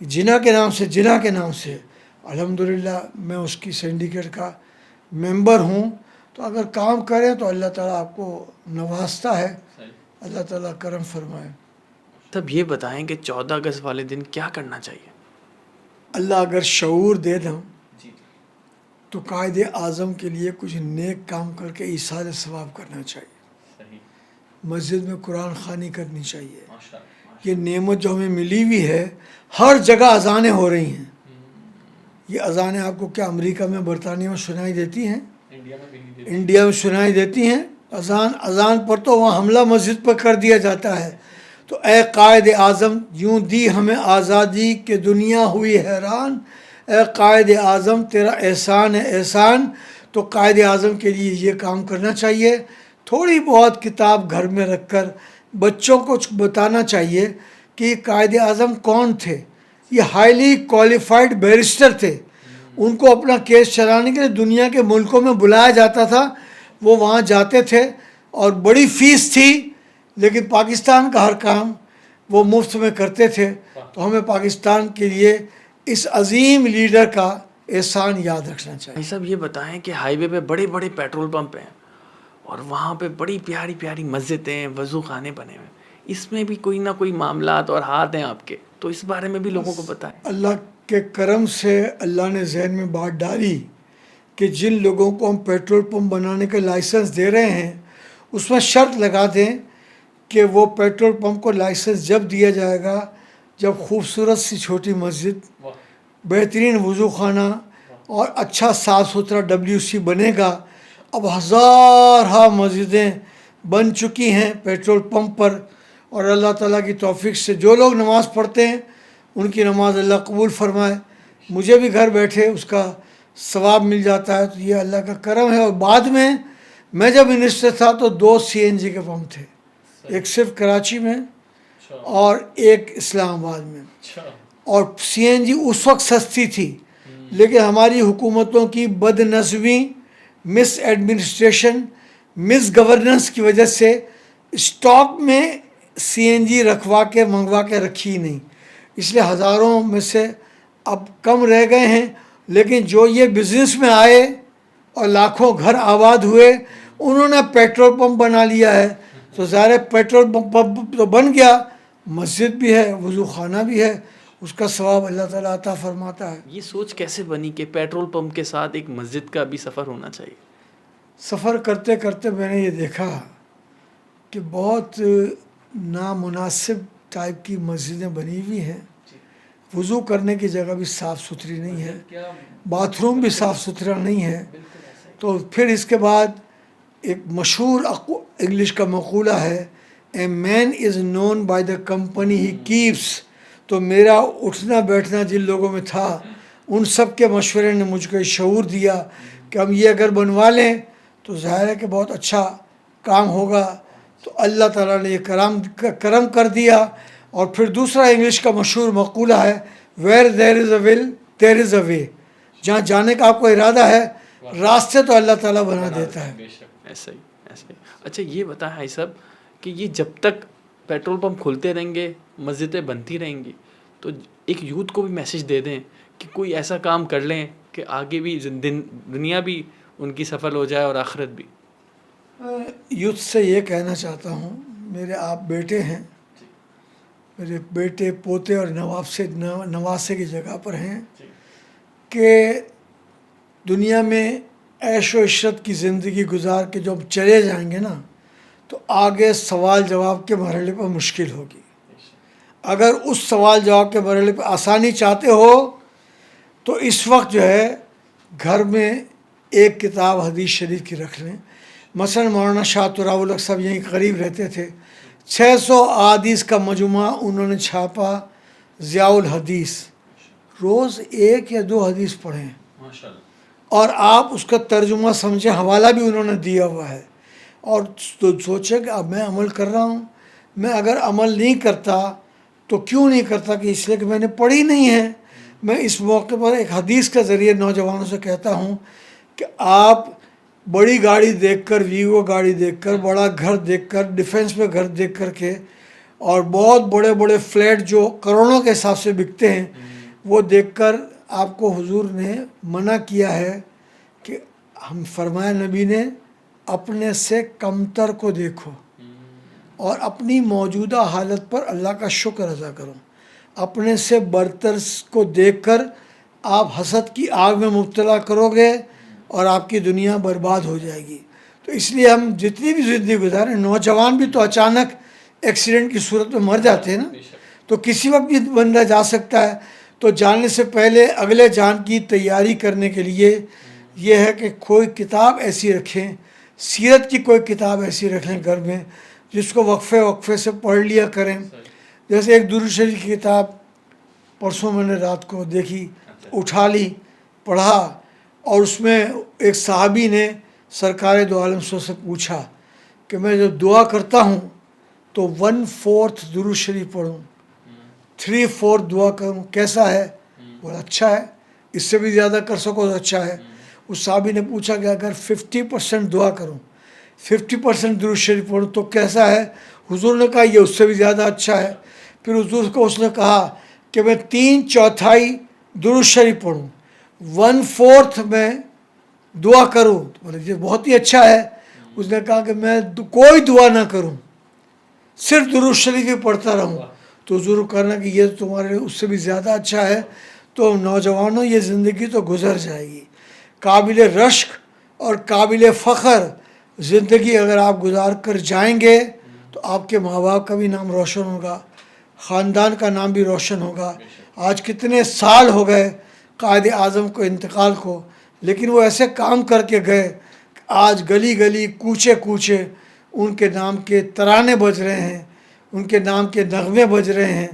جناح کے نام سے الحمدللہ میں اس کی سینڈیکیٹ کا ممبر ہوں. تو اگر کام کریں تو اللہ تعالیٰ آپ کو نوازتا ہے. اللہ تعالیٰ کرم فرمائے. تب یہ بتائیں کہ 14 اگست والے دن کیا کرنا چاہیے؟ اللہ اگر شعور دے دیں تو قائد اعظم کے لیے کچھ نیک کام کر کے ایصال ثواب کرنا چاہیے. مسجد میں قرآن خوانی کرنی چاہیے. یہ نعمت جو ہمیں ملی ہوئی ہے، ہر جگہ اذانیں ہو رہی ہیں. یہ اذانیں آپ کو کیا امریکہ میں برطانیہ میں سنائی دیتی ہیں؟ انڈیا میں سنائی دیتی ہیں. اذان پر تو وہاں حملہ مسجد پر کر دیا جاتا ہے. تو اے قائد اعظم یوں دی ہمیں آزادی کہ دنیا ہوئی حیران، اے قائد اعظم تیرا احسان ہے احسان. تو قائد اعظم کے لیے یہ کام کرنا چاہیے. تھوڑی بہت کتاب گھر میں رکھ کر بچوں کو بتانا چاہیے کہ یہ قائد اعظم کون تھے. یہ ہائیلی کوالیفائڈ بیرسٹر تھے. ان کو اپنا کیس چلانے کے لیے دنیا کے ملکوں میں بلایا جاتا تھا. وہ وہاں جاتے تھے اور بڑی فیس تھی، لیکن پاکستان کا ہر کام وہ مفت میں کرتے تھے. تو ہمیں پاکستان کے لیے اس عظیم لیڈر کا احسان یاد رکھنا چاہیے. بھائی صاحب یہ بتائیں کہ ہائی وے پہ بڑے بڑے پیٹرول پمپ ہیں اور وہاں پہ بڑی پیاری پیاری مسجدیں، وضو خانے بنے ہوئے ہیں. اس میں بھی کوئی نہ کوئی معاملات اور ہاتھ ہیں آپ کے، تو اس بارے میں بھی لوگوں کو بتائیں. اللہ کے کرم سے اللہ نے ذہن میں بات ڈالی کہ جن لوگوں کو ہم پیٹرول پمپ بنانے کے لائسنس دے رہے ہیں اس میں شرط لگا دیں کہ وہ پیٹرول پمپ کو لائسنس جب دیا جائے گا جب خوبصورت سی چھوٹی مسجد، بہترین وضو خانہ اور اچھا صاف ستھرا WC بنے گا. اب ہزارہ مسجدیں بن چکی ہیں پیٹرول پمپ پر، اور اللہ تعالیٰ کی توفیق سے جو لوگ نماز پڑھتے ہیں ان کی نماز اللہ قبول فرمائے. مجھے بھی گھر بیٹھے اس کا ثواب مل جاتا ہے. تو یہ اللہ کا کرم ہے. اور بعد میں جب منسٹر تھا تو 2 CNG کے پمپ تھے، ایک صرف کراچی میں اور ایک اسلام آباد میں. اور CNG اس وقت سستی تھی، لیکن ہماری حکومتوں کی بد نظمی، مس ایڈمنسٹریشن، مس گورننس کی وجہ سے اسٹاک میں CNG رکھوا کے منگوا کے رکھی نہیں. اس لیے ہزاروں میں سے اب کم رہ گئے ہیں. لیکن جو یہ بزنس میں آئے اور لاکھوں گھر آباد ہوئے انہوں نے پیٹرول پمپ بنا لیا ہے. تو ظاہر پیٹرول پمپ تو بن گیا، مسجد بھی ہے، وضو خانہ بھی ہے، اس کا ثواب اللہ تعالیٰ عطا فرماتا ہے. یہ سوچ کیسے بنی کہ پیٹرول پمپ کے ساتھ ایک مسجد کا بھی سفر ہونا چاہیے؟ سفر کرتے کرتے میں نے یہ دیکھا کہ بہت نامناسب ٹائپ کی مسجدیں بنی ہوئی ہیں. وضو کرنے کی جگہ بھی صاف ستھری نہیں ہے، باتھ روم بھی صاف ستھرا نہیں ہے. تو پھر اس کے بعد ایک مشہور انگلش کا مقولہ ہے، a man is known by the company he keeps. تو میرا اٹھنا بیٹھنا جن لوگوں میں تھا ان سب کے مشورے نے مجھ کو شعور دیا کہ ہم یہ اگر بنوا لیں تو ظاہر ہے کہ بہت اچھا کام ہوگا. تو اللہ تعالیٰ نے یہ کرم کر دیا. اور پھر دوسرا انگلش کا مشہور مقولہ ہے، ویئر دیر از اے ول دیر از اے وے. جہاں جانے کا آپ کو ارادہ ہے راستے تو اللہ تعالیٰ بنا دیتا ہے. ایسا ہی. اچھا یہ بتائیں بھائی صاحب کہ یہ جب تک پیٹرول پمپ کھلتے رہیں گے، مسجدیں بنتی رہیں گی، تو ایک یوتھ کو بھی میسج دے دیں کہ کوئی ایسا کام کر لیں کہ آگے بھی دنیا بھی ان کی سفل ہو جائے اور آخرت بھی؟ یوتھ سے یہ کہنا چاہتا ہوں، میرے آپ بیٹے ہیں، میرے بیٹے پوتے اور نواسے کی جگہ پر ہیں کہ دنیا میں عیش و عشرت کی زندگی گزار کے جب چلے جائیں گے نا تو آگے سوال جواب کے مرحلے پر مشکل ہوگی. اگر اس سوال جواب کے مرحلے پہ آسانی چاہتے ہو تو اس وقت جو ہے گھر میں ایک کتاب حدیث شریف کی رکھ لیں. مثلا مولانا شاہ تراب الحق صاحب یہیں قریب رہتے تھے، 600 احادیث کا مجموعہ انہوں نے چھاپا، ضیاء الحدیث. روز 1 یا 2 حدیث پڑھیں اور آپ اس کا ترجمہ سمجھیں، حوالہ بھی انہوں نے دیا ہوا ہے. اور سوچیں کہ اب میں عمل کر رہا ہوں، میں اگر عمل نہیں کرتا تو کیوں نہیں کرتا، کہ اس لیے کہ میں نے پڑھی نہیں ہے. میں اس موقع پر ایک حدیث کے ذریعے نوجوانوں سے کہتا ہوں کہ آپ بڑی گاڑی دیکھ کر، ویگو گاڑی دیکھ کر، بڑا گھر دیکھ کر، ڈیفینس میں گھر دیکھ کر کے، اور بہت بڑے بڑے فلیٹ جو کروڑوں کے حساب سے بکتے ہیں وہ دیکھ کر آپ کو حضور نے منع کیا ہے کہ ہم فرمایا نبی نے اپنے سے کمتر کو دیکھو اور اپنی موجودہ حالت پر اللہ کا شکر ادا کرو. اپنے سے برتر کو دیکھ کر آپ حسد کی آگ میں مبتلا کرو گے اور آپ کی دنیا برباد ہو جائے گی. تو اس لیے ہم جتنی بھی زندگی گزاریں، نوجوان بھی تو اچانک ایکسیڈنٹ کی صورت میں مر جاتے ہیں نا، تو کسی وقت بھی بندہ جا سکتا ہے. تو جانے سے پہلے اگلے جان کی تیاری کرنے کے لیے یہ ہے کہ کوئی کتاب ایسی رکھیں، سیرت کی کوئی کتاب ایسی رکھیں گھر میں جس کو وقفے سے پڑھ لیا کریں. جیسے ایک درود شریف کی کتاب پرسوں میں نے رات کو دیکھی، اٹھا لی، پڑھا، اور اس میں ایک صحابی نے سرکار دو عالم سے پوچھا کہ میں جب دعا کرتا ہوں تو 1/4 درود شریف پڑھوں، 3/4 دعا کروں، کیسا ہے؟ بولا اچھا ہے، اس سے بھی زیادہ کر سکو تو اچھا ہے. اس صحابی نے پوچھا کہ اگر 50% دعا کروں، 50% درود شریف پڑھوں تو کیسا ہے؟ حضور نے کہا یہ اس سے بھی زیادہ اچھا ہے. پھر حضور کو اس نے کہا کہ میں 3/4 درود شریف پڑھوں، 1/4 میں دعا کروں. بولے یہ بہت ہی اچھا ہے. اس نے کہا کہ میں کوئی دعا نہ کروں، صرف درود شریف ہی پڑھتا رہوں. تو حضور کہنا کہ یہ تمہارے لیے اس سے بھی زیادہ اچھا ہے. تو نوجوانوں یہ زندگی تو گزر جائے گی، قابل رشک اور قابل فخر زندگی اگر آپ گزار کر جائیں گے تو آپ کے ماں باپ کا بھی نام روشن ہوگا، خاندان کا نام بھی روشن ہوگا. آج کتنے سال ہو گئے قائد اعظم کو انتقال کو، لیکن وہ ایسے کام کر کے گئے کہ آج گلی گلی کوچے کوچے ان کے نام کے ترانے بج رہے ہیں، ان کے نام کے نغمے بج رہے ہیں.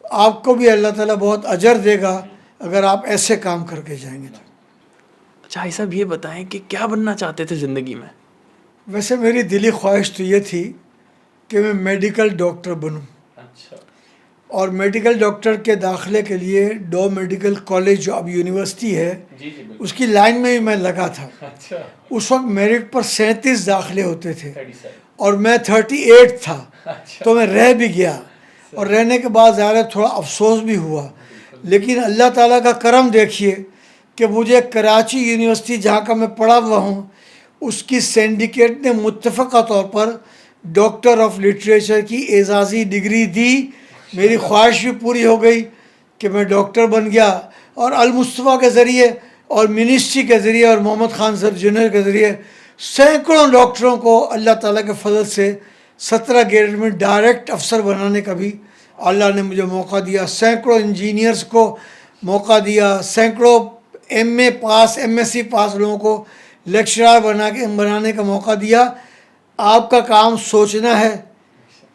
تو آپ کو بھی اللہ تعالیٰ بہت اجر دے گا اگر آپ ایسے کام کر کے جائیں گے. تو اچھا بھائی صاحب یہ بتائیں کہ کیا بننا چاہتے تھے زندگی میں؟ ویسے میری دلی خواہش تو یہ تھی کہ میں میڈیکل ڈاکٹر بنوں، اچھا. اور میڈیکل ڈاکٹر کے داخلے کے لیے ڈو میڈیکل کالج جو اب یونیورسٹی ہے اس کی لائن میں بھی میں لگا تھا. اس وقت میرٹ پر 37 داخلے ہوتے تھے اور میں 38 تھا، تو میں رہ بھی گیا. اور رہنے کے بعد ظاہر تھوڑا افسوس بھی ہوا، لیکن اللہ تعالیٰ کا کرم دیکھیے کہ مجھے کراچی یونیورسٹی جہاں کا میں پڑھا ہوا ہوں اس کی سینڈیکیٹ نے متفقہ طور پر ڈاکٹر آف لٹریچر کی اعزازی ڈگری دی. میری خواہش بھی پوری ہو گئی کہ میں ڈاکٹر بن گیا، اور المصطفیٰ کے ذریعے اور منسٹری کے ذریعے اور محمد خان صاحب جنرل کے ذریعے سینکڑوں ڈاکٹروں کو اللہ تعالیٰ کے فضل سے 17 گریڈ میں ڈائریکٹ افسر بنانے کا بھی اللہ نے مجھے موقع دیا. سینکڑوں انجینئرز کو موقع دیا، سینکڑوں ایم اے پاس، ایم ایس سی پاس لوگوں کو لیکچرار بنانے کا موقع دیا. آپ کا کام سوچنا ہے،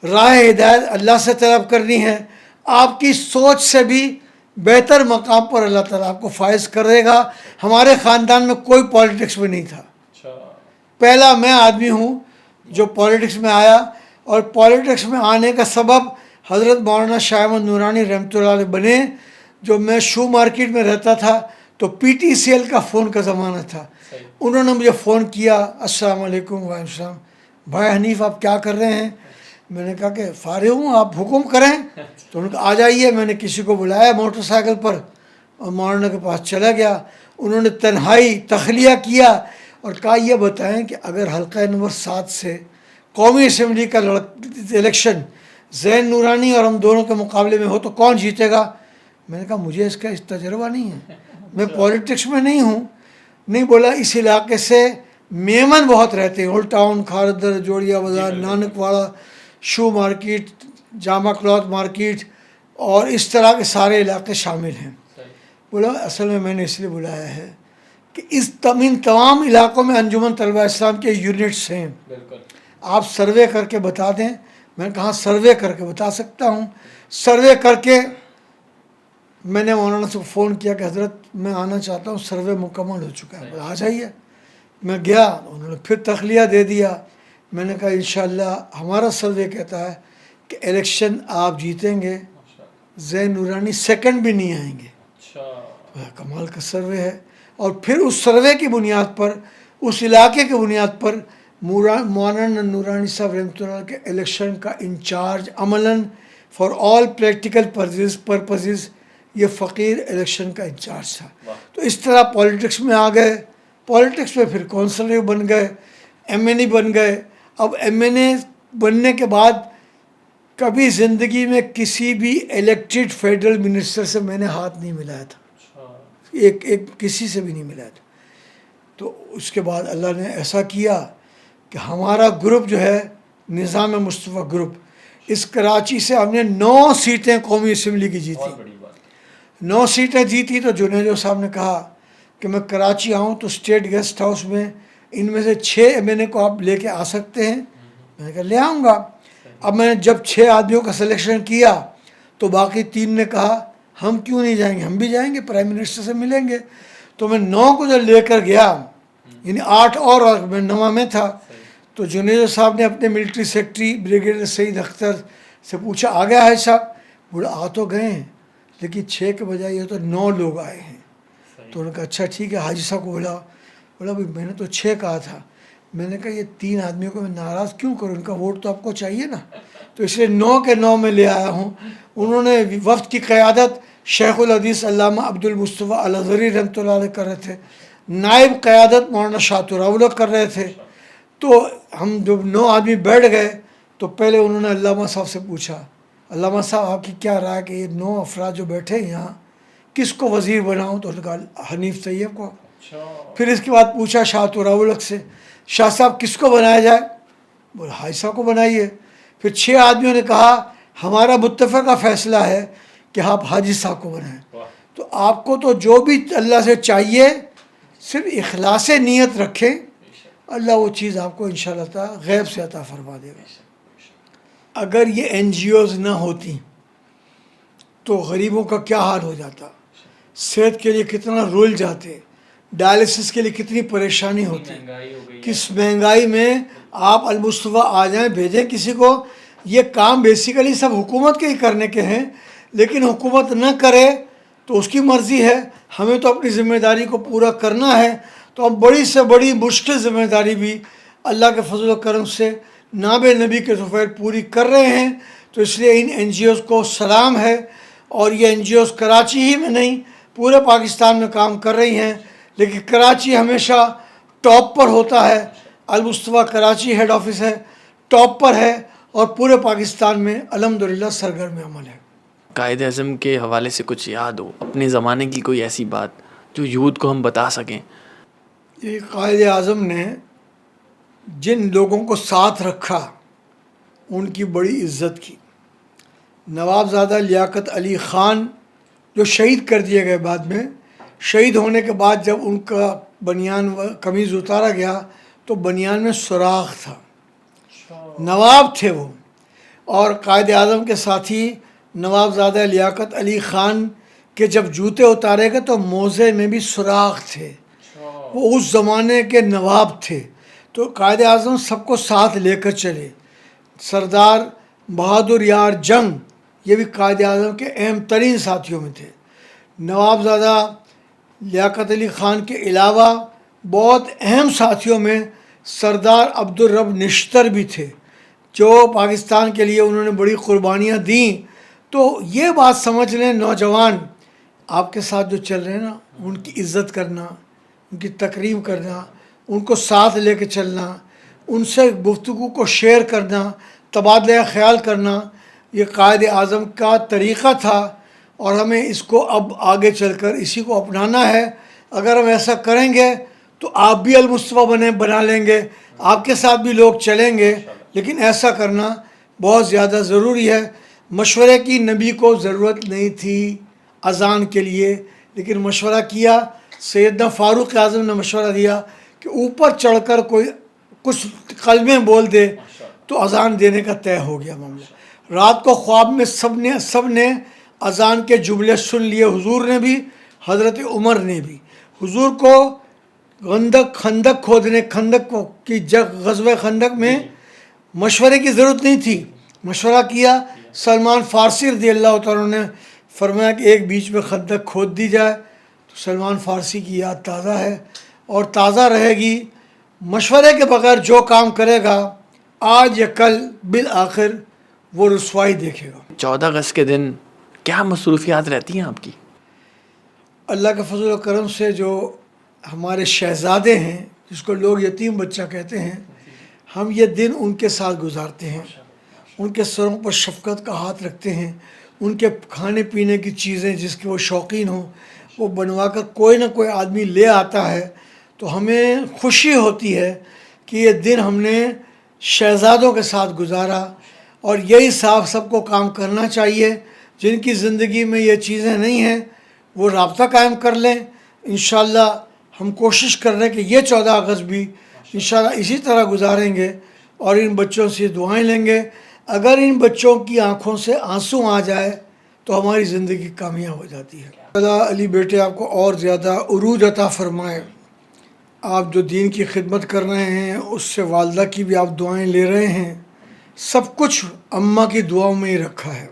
راہ ہدایت اللہ سے طلب کرنی ہے. آپ کی سوچ سے بھی بہتر مقام پر اللہ تعالیٰ آپ کو فائز کرے گا. ہمارے خاندان میں کوئی پالیٹکس میں نہیں تھا، پہلا میں آدمی ہوں جو پالیٹکس میں آیا، اور پالیٹکس میں آنے کا سبب حضرت مولانا شاہ احمد نورانی رحمۃ اللہ علیہ بنے. جو میں شو مارکیٹ میں رہتا تھا تو پی ٹی سی ایل کا فون کا زمانہ تھا، انہوں نے مجھے فون کیا، السلام علیکم. وعلیکم السلام. بھائی حنیف آپ کیا کر رہے ہیں؟ میں نے کہا کہ فارغ ہوں، آپ حکم کریں. تو انہوں نے کہا آ جائیے. میں نے کسی کو بلایا موٹر سائیکل پر اور مولانا کے پاس چلا گیا. انہوں نے تنہائی تخلیہ کیا اور کہا یہ بتائیں کہ اگر حلقہ نمبر 7 سے قومی اسمبلی کا الیکشن زین نورانی اور ہم دونوں کے مقابلے میں ہو تو کون جیتے گا؟ میں نے کہا مجھے اس کا تجربہ نہیں ہے، میں پولیٹکس میں نہیں ہوں. نہیں بولا اس علاقے سے میمن بہت رہتے ہیں، اولڈ ٹاؤن، کھاردر، جوڑیا بازار، نانک واڑہ، شو مارکیٹ، جامع کلاتھ مارکیٹ اور اس طرح کے سارے علاقے شامل ہیں. بولا اصل میں نے اس لیے بلایا ہے کہ ان تمام علاقوں میں انجمن طلبہ اسلام کے یونٹس ہیں، آپ سروے کر کے بتا دیں. میں نے کہا سروے کر کے بتا سکتا ہوں. سروے کر کے میں نے مولانا سے فون کیا کہ حضرت میں آنا چاہتا ہوں، سروے مکمل ہو چکا ہے، آ جائیے. میں گیا، انہوں نے پھر تخلیہ دے دیا. میں نے کہا انشاءاللہ ہمارا سروے کہتا ہے کہ الیکشن آپ جیتیں گے، زین نورانی سیکنڈ بھی نہیں آئیں گے. کمال کا سروے ہے. اور پھر اس سروے کی بنیاد پر، اس علاقے کی بنیاد پر مولانا نورانی صاحب رحمۃ اللہ کے الیکشن کا انچارج عملاً فار آل پریکٹیکل پرپزز یہ فقیر الیکشن کا انچارج تھا. تو اس طرح پولیٹکس میں آ گئے. پولیٹکس میں پھر کونسلر بن گئے، ایم این اے بن گئے. اب ایم این اے بننے کے بعد کبھی زندگی میں کسی بھی الیکٹڈ فیڈرل منسٹر سے میں نے ہاتھ نہیں ملایا تھا، ایک کسی سے بھی نہیں ملایا تھا. تو اس کے بعد اللہ نے ایسا کیا کہ ہمارا گروپ جو ہے نظام مصطفیٰ گروپ، اس کراچی سے ہم نے 9 سیٹیں قومی اسمبلی کی جیتی. 9 سیٹیں جیتی. تو جنید صاحب نے کہا کہ میں کراچی آؤں تو اسٹیٹ گیسٹ ہاؤس میں ان میں سے 6 ایم این اے کو آپ لے کے آ سکتے ہیں. میں نے کہا لے آؤں گا. اب میں نے جب 6 آدمیوں کا سلیکشن کیا تو باقی 3 نے کہا ہم کیوں نہیں جائیں گے، ہم بھی جائیں گے، پرائم منسٹر سے ملیں گے. تو میں 9 کو جب لے کر گیا، یعنی 8 اور میں 9 میں تھا. تو جنید صاحب نے اپنے ملٹری سیکٹری بریگیڈیئر سعید اختر سے پوچھا آ گیا ہے صاحب؟ بولا آ تو گئے ہیں لیکن 6 کے بجائے یہ تو 9 لوگ آئے ہیں. تو انہوں نے کہا اچھا ٹھیک ہے. حاجی صاحب کو بولا بھائی میں نے تو 6 کہا تھا. میں نے کہا یہ 3 آدمیوں کو میں ناراض کیوں کروں، ان کا ووٹ تو آپ کو چاہیے نا. تو اس لیے 9 کے 9 میں لے آیا ہوں. انہوں نے وفد کی قیادت شیخ الحدیث علامہ عبد المصطفیٰ الازہری رحمۃ اللہ علیہ کر رہے تھے، نائب قیادت مولانا شاہ تراولہ کر رہے تھے. تو ہم جب 9 آدمی بیٹھ گئے تو پہلے انہوں نے علامہ صاحب سے پوچھا علامہ صاحب آپ کی کیا رائے کہ یہ 9 افراد جو بیٹھے ہیں یہاں کس کو وزیر بناؤں؟ تو انہوں نے کہا حنیف طیب کو. پھر اس کے بعد پوچھا شاہ تراولک سے شاہ صاحب کس کو بنایا جائے؟ بولا حاجی صاحب کو بنائیے. پھر 6 آدمیوں نے کہا ہمارا متفقہ فیصلہ ہے کہ آپ حاجی صاحب کو بنائیں. تو آپ کو تو جو بھی اللہ سے چاہیے صرف اخلاص نیت رکھیں، اللہ وہ چیز آپ کو انشاءاللہ تعالی غیب سے عطا فرما دے گا. اگر یہ این جی اوز نہ ہوتی تو غریبوں کا کیا حال ہو جاتا، صحت کے لیے کتنا رول جاتے، ڈائلسس کے لیے کتنی پریشانی ہوتی. کس مہنگائی میں آپ المصطفیٰ آ جائیں، بھیجیں کسی کو. یہ کام بیسیکلی سب حکومت کے ہی کرنے کے ہیں، لیکن حکومت نہ کرے تو اس کی مرضی ہے. ہمیں تو اپنی ذمہ داری کو پورا کرنا ہے. تو ہم بڑی سے بڑی مشکل ذمہ داری بھی اللہ کے فضل و کرم سے ناب نبی کے ظفیر پوری کر رہے ہیں. تو اس لیے ان این جی اوز کو سلام ہے. اور یہ این جی اوز کراچی ہی میں نہیں پورے پاکستان میں کام کر رہی ہیں، لیکن کراچی ہمیشہ ٹاپ پر ہوتا ہے. المصطفیٰ کراچی ہیڈ آفس ہے، ٹاپ پر ہے، اور پورے پاکستان میں الحمدللہ سرگرم عمل ہے. قائد اعظم کے حوالے سے کچھ یاد ہو، اپنے زمانے کی کوئی ایسی بات جو یوتھ کو ہم بتا سکیں؟ یہ قائد اعظم نے جن لوگوں کو ساتھ رکھا ان کی بڑی عزت کی. نوابزادہ لیاقت علی خان جو شہید کر دیے گئے، بعد میں شہید ہونے کے بعد جب ان کا بنیان قمیض اتارا گیا تو بنیان میں سوراخ تھا. نواب تھے وہ. اور قائد اعظم کے ساتھی نوابزادہ لیاقت علی خان کے جب جوتے اتارے گئے تو موزے میں بھی سوراخ تھے. وہ اس زمانے کے نواب تھے. تو قائد اعظم سب کو ساتھ لے کر چلے. سردار بہادر یار جنگ یہ بھی قائد اعظم کے اہم ترین ساتھیوں میں تھے. نوابزادہ لیاقت علی خان کے علاوہ بہت اہم ساتھیوں میں سردار عبدالرب نشتر بھی تھے، جو پاکستان کے لیے انہوں نے بڑی قربانیاں دیں. تو یہ بات سمجھ لیں نوجوان، آپ کے ساتھ جو چل رہے ہیں نا ان کی عزت کرنا، ان کی تکریم کرنا، ان کو ساتھ لے کے چلنا، ان سے گفتگو کو شیئر کرنا، تبادلہ خیال کرنا، یہ قائد اعظم کا طریقہ تھا اور ہمیں اس کو اب آگے چل کر اسی کو اپنانا ہے۔ اگر ہم ایسا کریں گے تو آپ بھی المصطفیٰ بنا لیں گے، آپ کے ساتھ بھی لوگ چلیں گے، لیکن ایسا کرنا بہت زیادہ ضروری ہے۔ مشورے کی نبی کو ضرورت نہیں تھی اذان کے لیے، لیکن مشورہ کیا، سیدنا فاروق اعظم نے مشورہ دیا کہ اوپر چڑھ کر کوئی کچھ کلمے بول دے تو اذان دینے کا طے ہو گیا معاملہ۔ رات کو خواب میں سب نے اذان کے جملے سن لیے، حضور نے بھی، حضرت عمر نے بھی۔ حضور کو خندق کھودنے کی غزوہ خندق میں مشورے کی ضرورت نہیں تھی، مشورہ کیا۔ سلمان فارسی رضی اللہ تعالیٰ نے فرمایا کہ ایک بیچ میں خندق کھود دی جائے، تو سلمان فارسی کی یاد تازہ ہے اور تازہ رہے گی۔ مشورے کے بغیر جو کام کرے گا آج یا کل بالآخر وہ رسوائی دیکھے گا۔ 14 اگست کے دن کیا مصروفیات رہتی ہیں آپ کی؟ اللہ کے فضل و کرم سے جو ہمارے شہزادے ہیں، جس کو لوگ یتیم بچہ کہتے ہیں، ہم یہ دن ان کے ساتھ گزارتے ہیں، ان کے سروں پر شفقت کا ہاتھ رکھتے ہیں، ان کے کھانے پینے کی چیزیں جس کے وہ شوقین ہوں وہ بنوا کر کوئی نہ کوئی آدمی لے آتا ہے، تو ہمیں خوشی ہوتی ہے کہ یہ دن ہم نے شہزادوں کے ساتھ گزارا۔ اور یہی صاحب سب کو کام کرنا چاہیے، جن کی زندگی میں یہ چیزیں نہیں ہیں وہ رابطہ قائم کر لیں۔ انشاءاللہ ہم کوشش کر رہے ہیں کہ یہ 14 اگست بھی انشاءاللہ اسی طرح گزاریں گے اور ان بچوں سے دعائیں لیں گے۔ اگر ان بچوں کی آنکھوں سے آنسو آ جائے تو ہماری زندگی کامیاب ہو جاتی ہے۔ اللہ علی بیٹے آپ کو اور زیادہ عروج عطا فرمائے۔ آپ جو دین کی خدمت کر رہے ہیں اس سے والدہ کی بھی آپ دعائیں لے رہے ہیں، سب کچھ اماں کی دعاؤں میں ہی رکھا ہے۔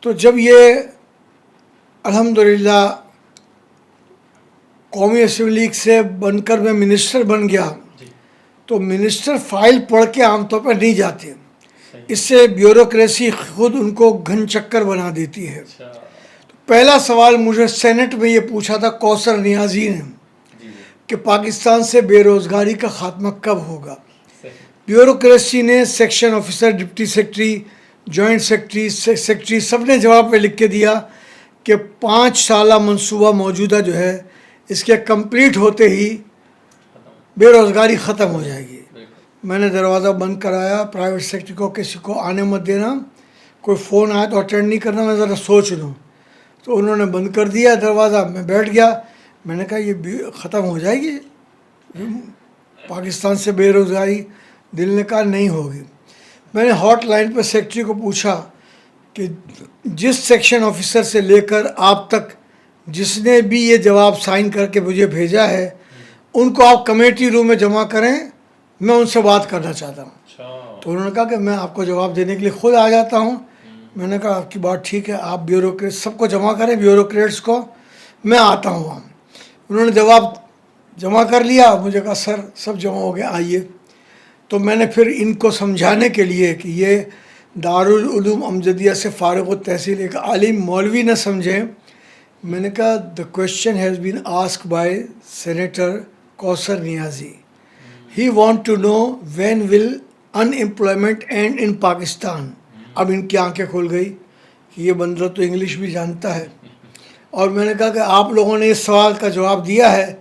تو جب یہ الحمدللہ قومی اسمبلی سے بن کر میں منسٹر بن گیا، تو منسٹر فائل پڑھ کے عام طور پر نہیں جاتے، اس سے بیوروکریسی خود ان کو گھن چکر بنا دیتی ہے۔ تو پہلا سوال مجھے سینٹ میں یہ پوچھا تھا کوثر نیازی نے کہ پاکستان سے بے روزگاری کا خاتمہ کب ہوگا؟ بیوروکریسی نے section officer, deputy secretary, joint secretary سب نے جواب میں لکھ کے دیا کہ 5 سالہ منصوبہ موجودہ جو ہے اس کے کمپلیٹ ہوتے ہی بے روزگاری ختم ہو جائے گی۔ میں نے دروازہ بند کرایا، پرائیویٹ سیکٹر کو کسی کو آنے مت دینا، کوئی فون آیا تو اٹینڈ نہیں کرنا، میں ذرا سوچ لوں۔ تو انہوں نے بند کر دیا دروازہ، میں بیٹھ گیا، میں نے کہا یہ ختم ہو جائے گی پاکستان سے بے روزگاری؟ دل نے کہا نہیں ہوگی۔ میں نے ہاٹ لائن پہ سیکرٹری کو پوچھا کہ جس سیکشن آفیسر سے لے کر آپ تک جس نے بھی یہ جواب سائن کر کے مجھے بھیجا ہے ان کو آپ کمیٹی روم میں جمع کریں، میں ان سے بات کرنا چاہتا ہوں۔ تو انہوں نے کہا کہ میں آپ کو جواب دینے کے لیے خود آ جاتا ہوں۔ میں نے کہا آپ کی بات ٹھیک ہے، آپ بیوروکریٹ سب کو جمع کریں، بیوروکریٹس کو، میں آتا ہوں وہاں۔ انہوں نے جواب جمع کر لیا، مجھے کہا سر سب جمع ہو گیا، آئیے۔ تو میں نے پھر ان کو سمجھانے کے لیے کہ یہ دارالعلوم امجدیہ سے فارغ التحصیل ایک عالم مولوی نہ سمجھیں، میں نے کہا the question has been asked by Senator Kausar Niazi. He want to know when will unemployment end in Pakistan. اب ان کی آنکھیں کھل گئی کہ یہ بندہ تو انگلش بھی جانتا ہے، اور میں نے کہا کہ آپ لوگوں نے اس سوال کا جواب دیا ہے،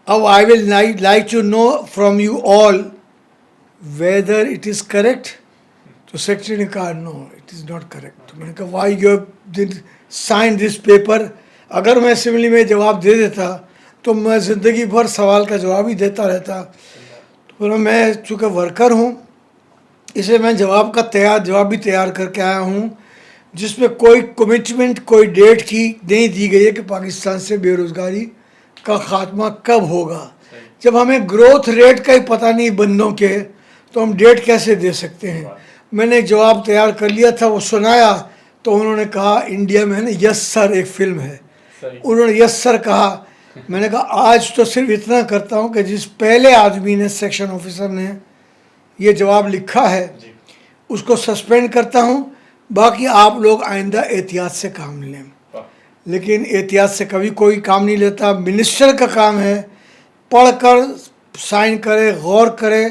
اب I will like to know from you all whether it is correct. تو سیکرٹری نے کہا no it is not correct. تو میں نے کہا why you did sign this paper. اگر میں اسمبلی میں جواب دے دیتا تو میں زندگی بھر سوال کا جواب ہی دیتا رہتا۔ تو میں چونکہ ورکر ہوں اس لیے میں جواب بھی تیار کر کے آیا ہوں، جس میں کوئی کمٹمنٹ کوئی ڈیٹ کی نہیں دی گئی ہے کہ پاکستان سے بے روزگاری کا خاتمہ کب ہوگا۔ جب ہمیں گروتھ ریٹ کا ہی پتہ نہیں بندوں کے، تو ہم ڈیٹ کیسے دے سکتے ہیں؟ میں نے ایک جواب تیار کر لیا تھا، وہ سنایا تو انہوں نے کہا انڈیا میں ہے نا یس سر ایک فلم ہے، انہوں نے یس سر کہا۔ میں نے کہا آج تو صرف اتنا کرتا ہوں کہ جس پہلے آدمی نے سیکشن آفیسر نے یہ جواب لکھا ہے اس کو سسپینڈ کرتا ہوں، باقی آپ لوگ آئندہ احتیاط سے کام لیں۔ لیکن احتیاط سے کبھی کوئی کام نہیں لیتا. منسٹر کا کام ہے پڑھ کر سائن کرے, غور کرے.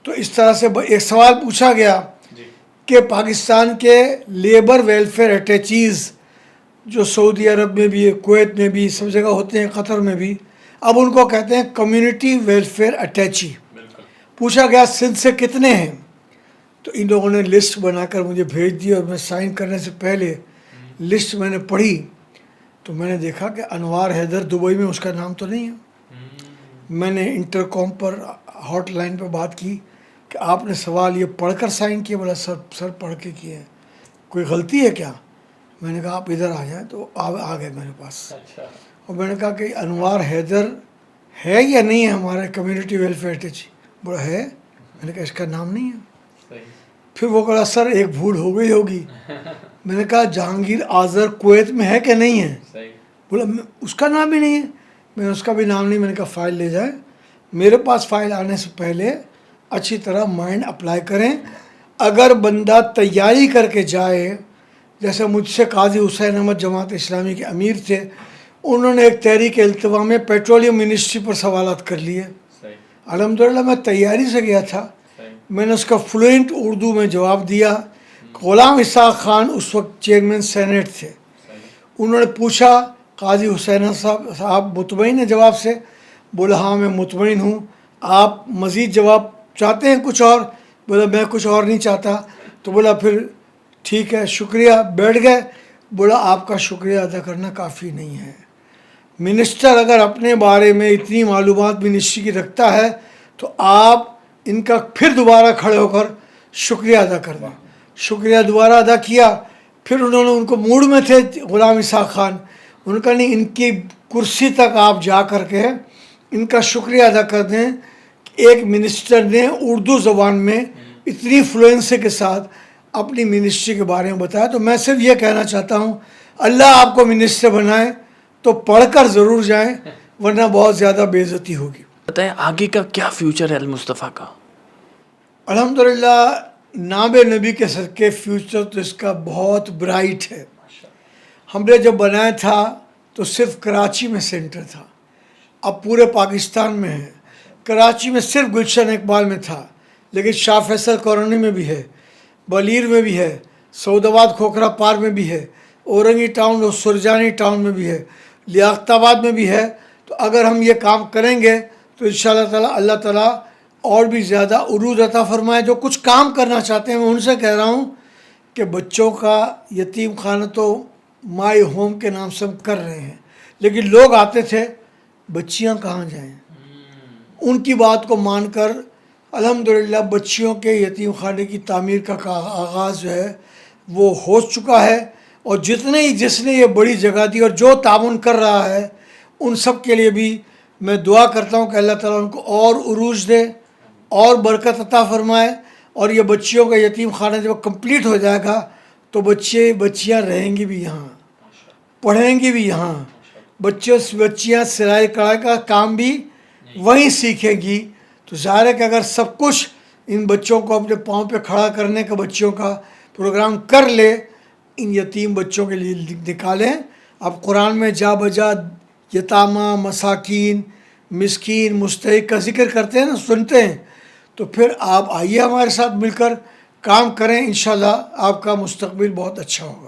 تو اس طرح سے ایک سوال پوچھا گیا کہ پاکستان کے لیبر ویلفیئر اٹیچیز جو سعودی عرب میں بھی ہے, کویت میں بھی, سب جگہ ہوتے ہیں, قطر میں بھی, اب ان کو کہتے ہیں کمیونٹی ویلفیئر اٹیچی. پوچھا گیا سندھ سے کتنے ہیں, تو ان لوگوں نے لسٹ بنا کر مجھے بھیج دی, اور میں سائن کرنے سے پہلے لسٹ میں نے پڑھی تو میں نے دیکھا کہ انوار حیدر دبئی میں اس کا نام تو نہیں ہے. میں نے انٹر کام پر ہاٹ لائن پہ بات کی کہ آپ نے سوال یہ پڑھ کر سائن کیا؟ بولا سر پڑھ کے کیے ہیں. کوئی غلطی ہے کیا؟ میں نے کہا آپ ادھر آ جائیں. تو آ گئے میرے پاس, اور میں نے کہا کہ انوار حیدر ہے یا نہیں ہے ہمارے کمیونٹی ویلفیئر اٹیچی؟ بولا ہے. میں نے کہا اس کا نام نہیں ہے. پھر وہ کہا سر ایک بھول ہو گئی ہوگی. میں نے کہا جہانگیر آذر کویت میں ہے کہ نہیں ہے؟ بولا اس کا نام بھی نہیں ہے. میں نے اس کا بھی نام نہیں. میں نے کہا فائل لے جائیں, میرے پاس فائل آنے سے پہلے اچھی طرح مائنڈ اپلائی کریں. اگر بندہ تیاری کر کے جائے, جیسے مجھ سے قاضی حسین احمد جماعت اسلامی کے امیر تھے, انہوں نے ایک تحریک التوا میں پیٹرولیم منسٹری پر سوالات کر لیے. الحمدللہ میں تیاری سے گیا تھا, میں نے اس کا فلوئنٹ اردو میں جواب دیا. غلام اسحاق خان اس وقت چیئرمین سینیٹ تھے, انہوں نے پوچھا قاضی حسین صاحب مطمئن ہیں جواب سے؟ بولا ہاں میں مطمئن ہوں. آپ مزید جواب چاہتے ہیں کچھ اور؟ بولا میں کچھ اور نہیں چاہتا. تو بولا پھر ٹھیک ہے شکریہ, بیٹھ گئے. بولا آپ کا شکریہ ادا کرنا کافی نہیں ہے. منسٹر اگر اپنے بارے میں اتنی معلومات منسٹری کی رکھتا ہے تو آپ ان کا پھر دوبارہ کھڑے ہو کر شکریہ ادا کر دیں. شکریہ دوبارہ ادا کیا. پھر انہوں نے, ان کو موڈ میں تھے غلام اسحاق خان, ان کا نہیں, ان کی کرسی تک آپ جا کر کے ان کا شکریہ ادا کر دیں. ایک منسٹر نے اردو زبان میں اتنی فلوئنسی کے ساتھ اپنی منسٹری کے بارے میں بتایا. تو میں صرف یہ کہنا چاہتا ہوں اللہ آپ کو منسٹر بنائے تو پڑھ کر ضرور جائیں, ورنہ بہت زیادہ بے عزتی ہوگی. بتائیں آگے کا کیا فیوچر ہے المصطفیٰ کا؟ الحمدللہ نام نبی کے صدقے فیوچر تو اس کا بہت برائٹ ہے. ہم نے جب بنایا تھا تو صرف کراچی میں سینٹر تھا, اب پورے پاکستان میں ہے. کراچی میں صرف گلشن اقبال میں تھا, لیکن شاہ فیصل کالونی میں بھی ہے, بلیر میں بھی ہے, سعود آباد کھوکھرا پار میں بھی ہے, اورنگی ٹاؤن اور سرجانی ٹاؤن میں بھی ہے, لیاقت آباد میں بھی ہے. تو اگر ہم یہ کام کریں گے تو انشاءاللہ تعالی اللہ تعالیٰ اور بھی زیادہ عروج عطا فرمائے. جو کچھ کام کرنا چاہتے ہیں میں ان سے کہہ رہا ہوں کہ بچوں کا یتیم خانہ تو مائی ہوم کے نام سے ہم کر رہے ہیں, لیکن لوگ آتے تھے بچیاں کہاں جائیں, ان کی بات کو مان کر الحمدللہ بچیوں کے یتیم خانے کی تعمیر کا آغاز جو ہے وہ ہو چکا ہے. اور جس نے یہ بڑی جگہ دی اور جو تعاون کر رہا ہے ان سب کے لیے بھی میں دعا کرتا ہوں کہ اللہ تعالیٰ ان کو اور عروج دے اور برکت عطا فرمائے. اور یہ بچیوں کا یتیم خانہ جب کمپلیٹ ہو جائے گا تو بچیاں رہیں گی بھی یہاں, پڑھیں گی بھی یہاں. بچیاں سلائی کڑھائی کا کام بھی وہیں سیکھیں گی. تو ظاہر ہے کہ اگر سب کچھ ان بچوں کو اپنے پاؤں پہ کھڑا کرنے کا بچیوں کا پروگرام کر لے, ان یتیم بچوں کے لیے نکالیں. اب قرآن میں جا بجا یتامہ, مساکین, مسکین, مستحق کا ذکر کرتے ہیں نا, سنتے ہیں. تو پھر آپ آئیے ہمارے ساتھ مل کر کام کریں, انشاءاللہ آپ کا مستقبل بہت اچھا ہوگا.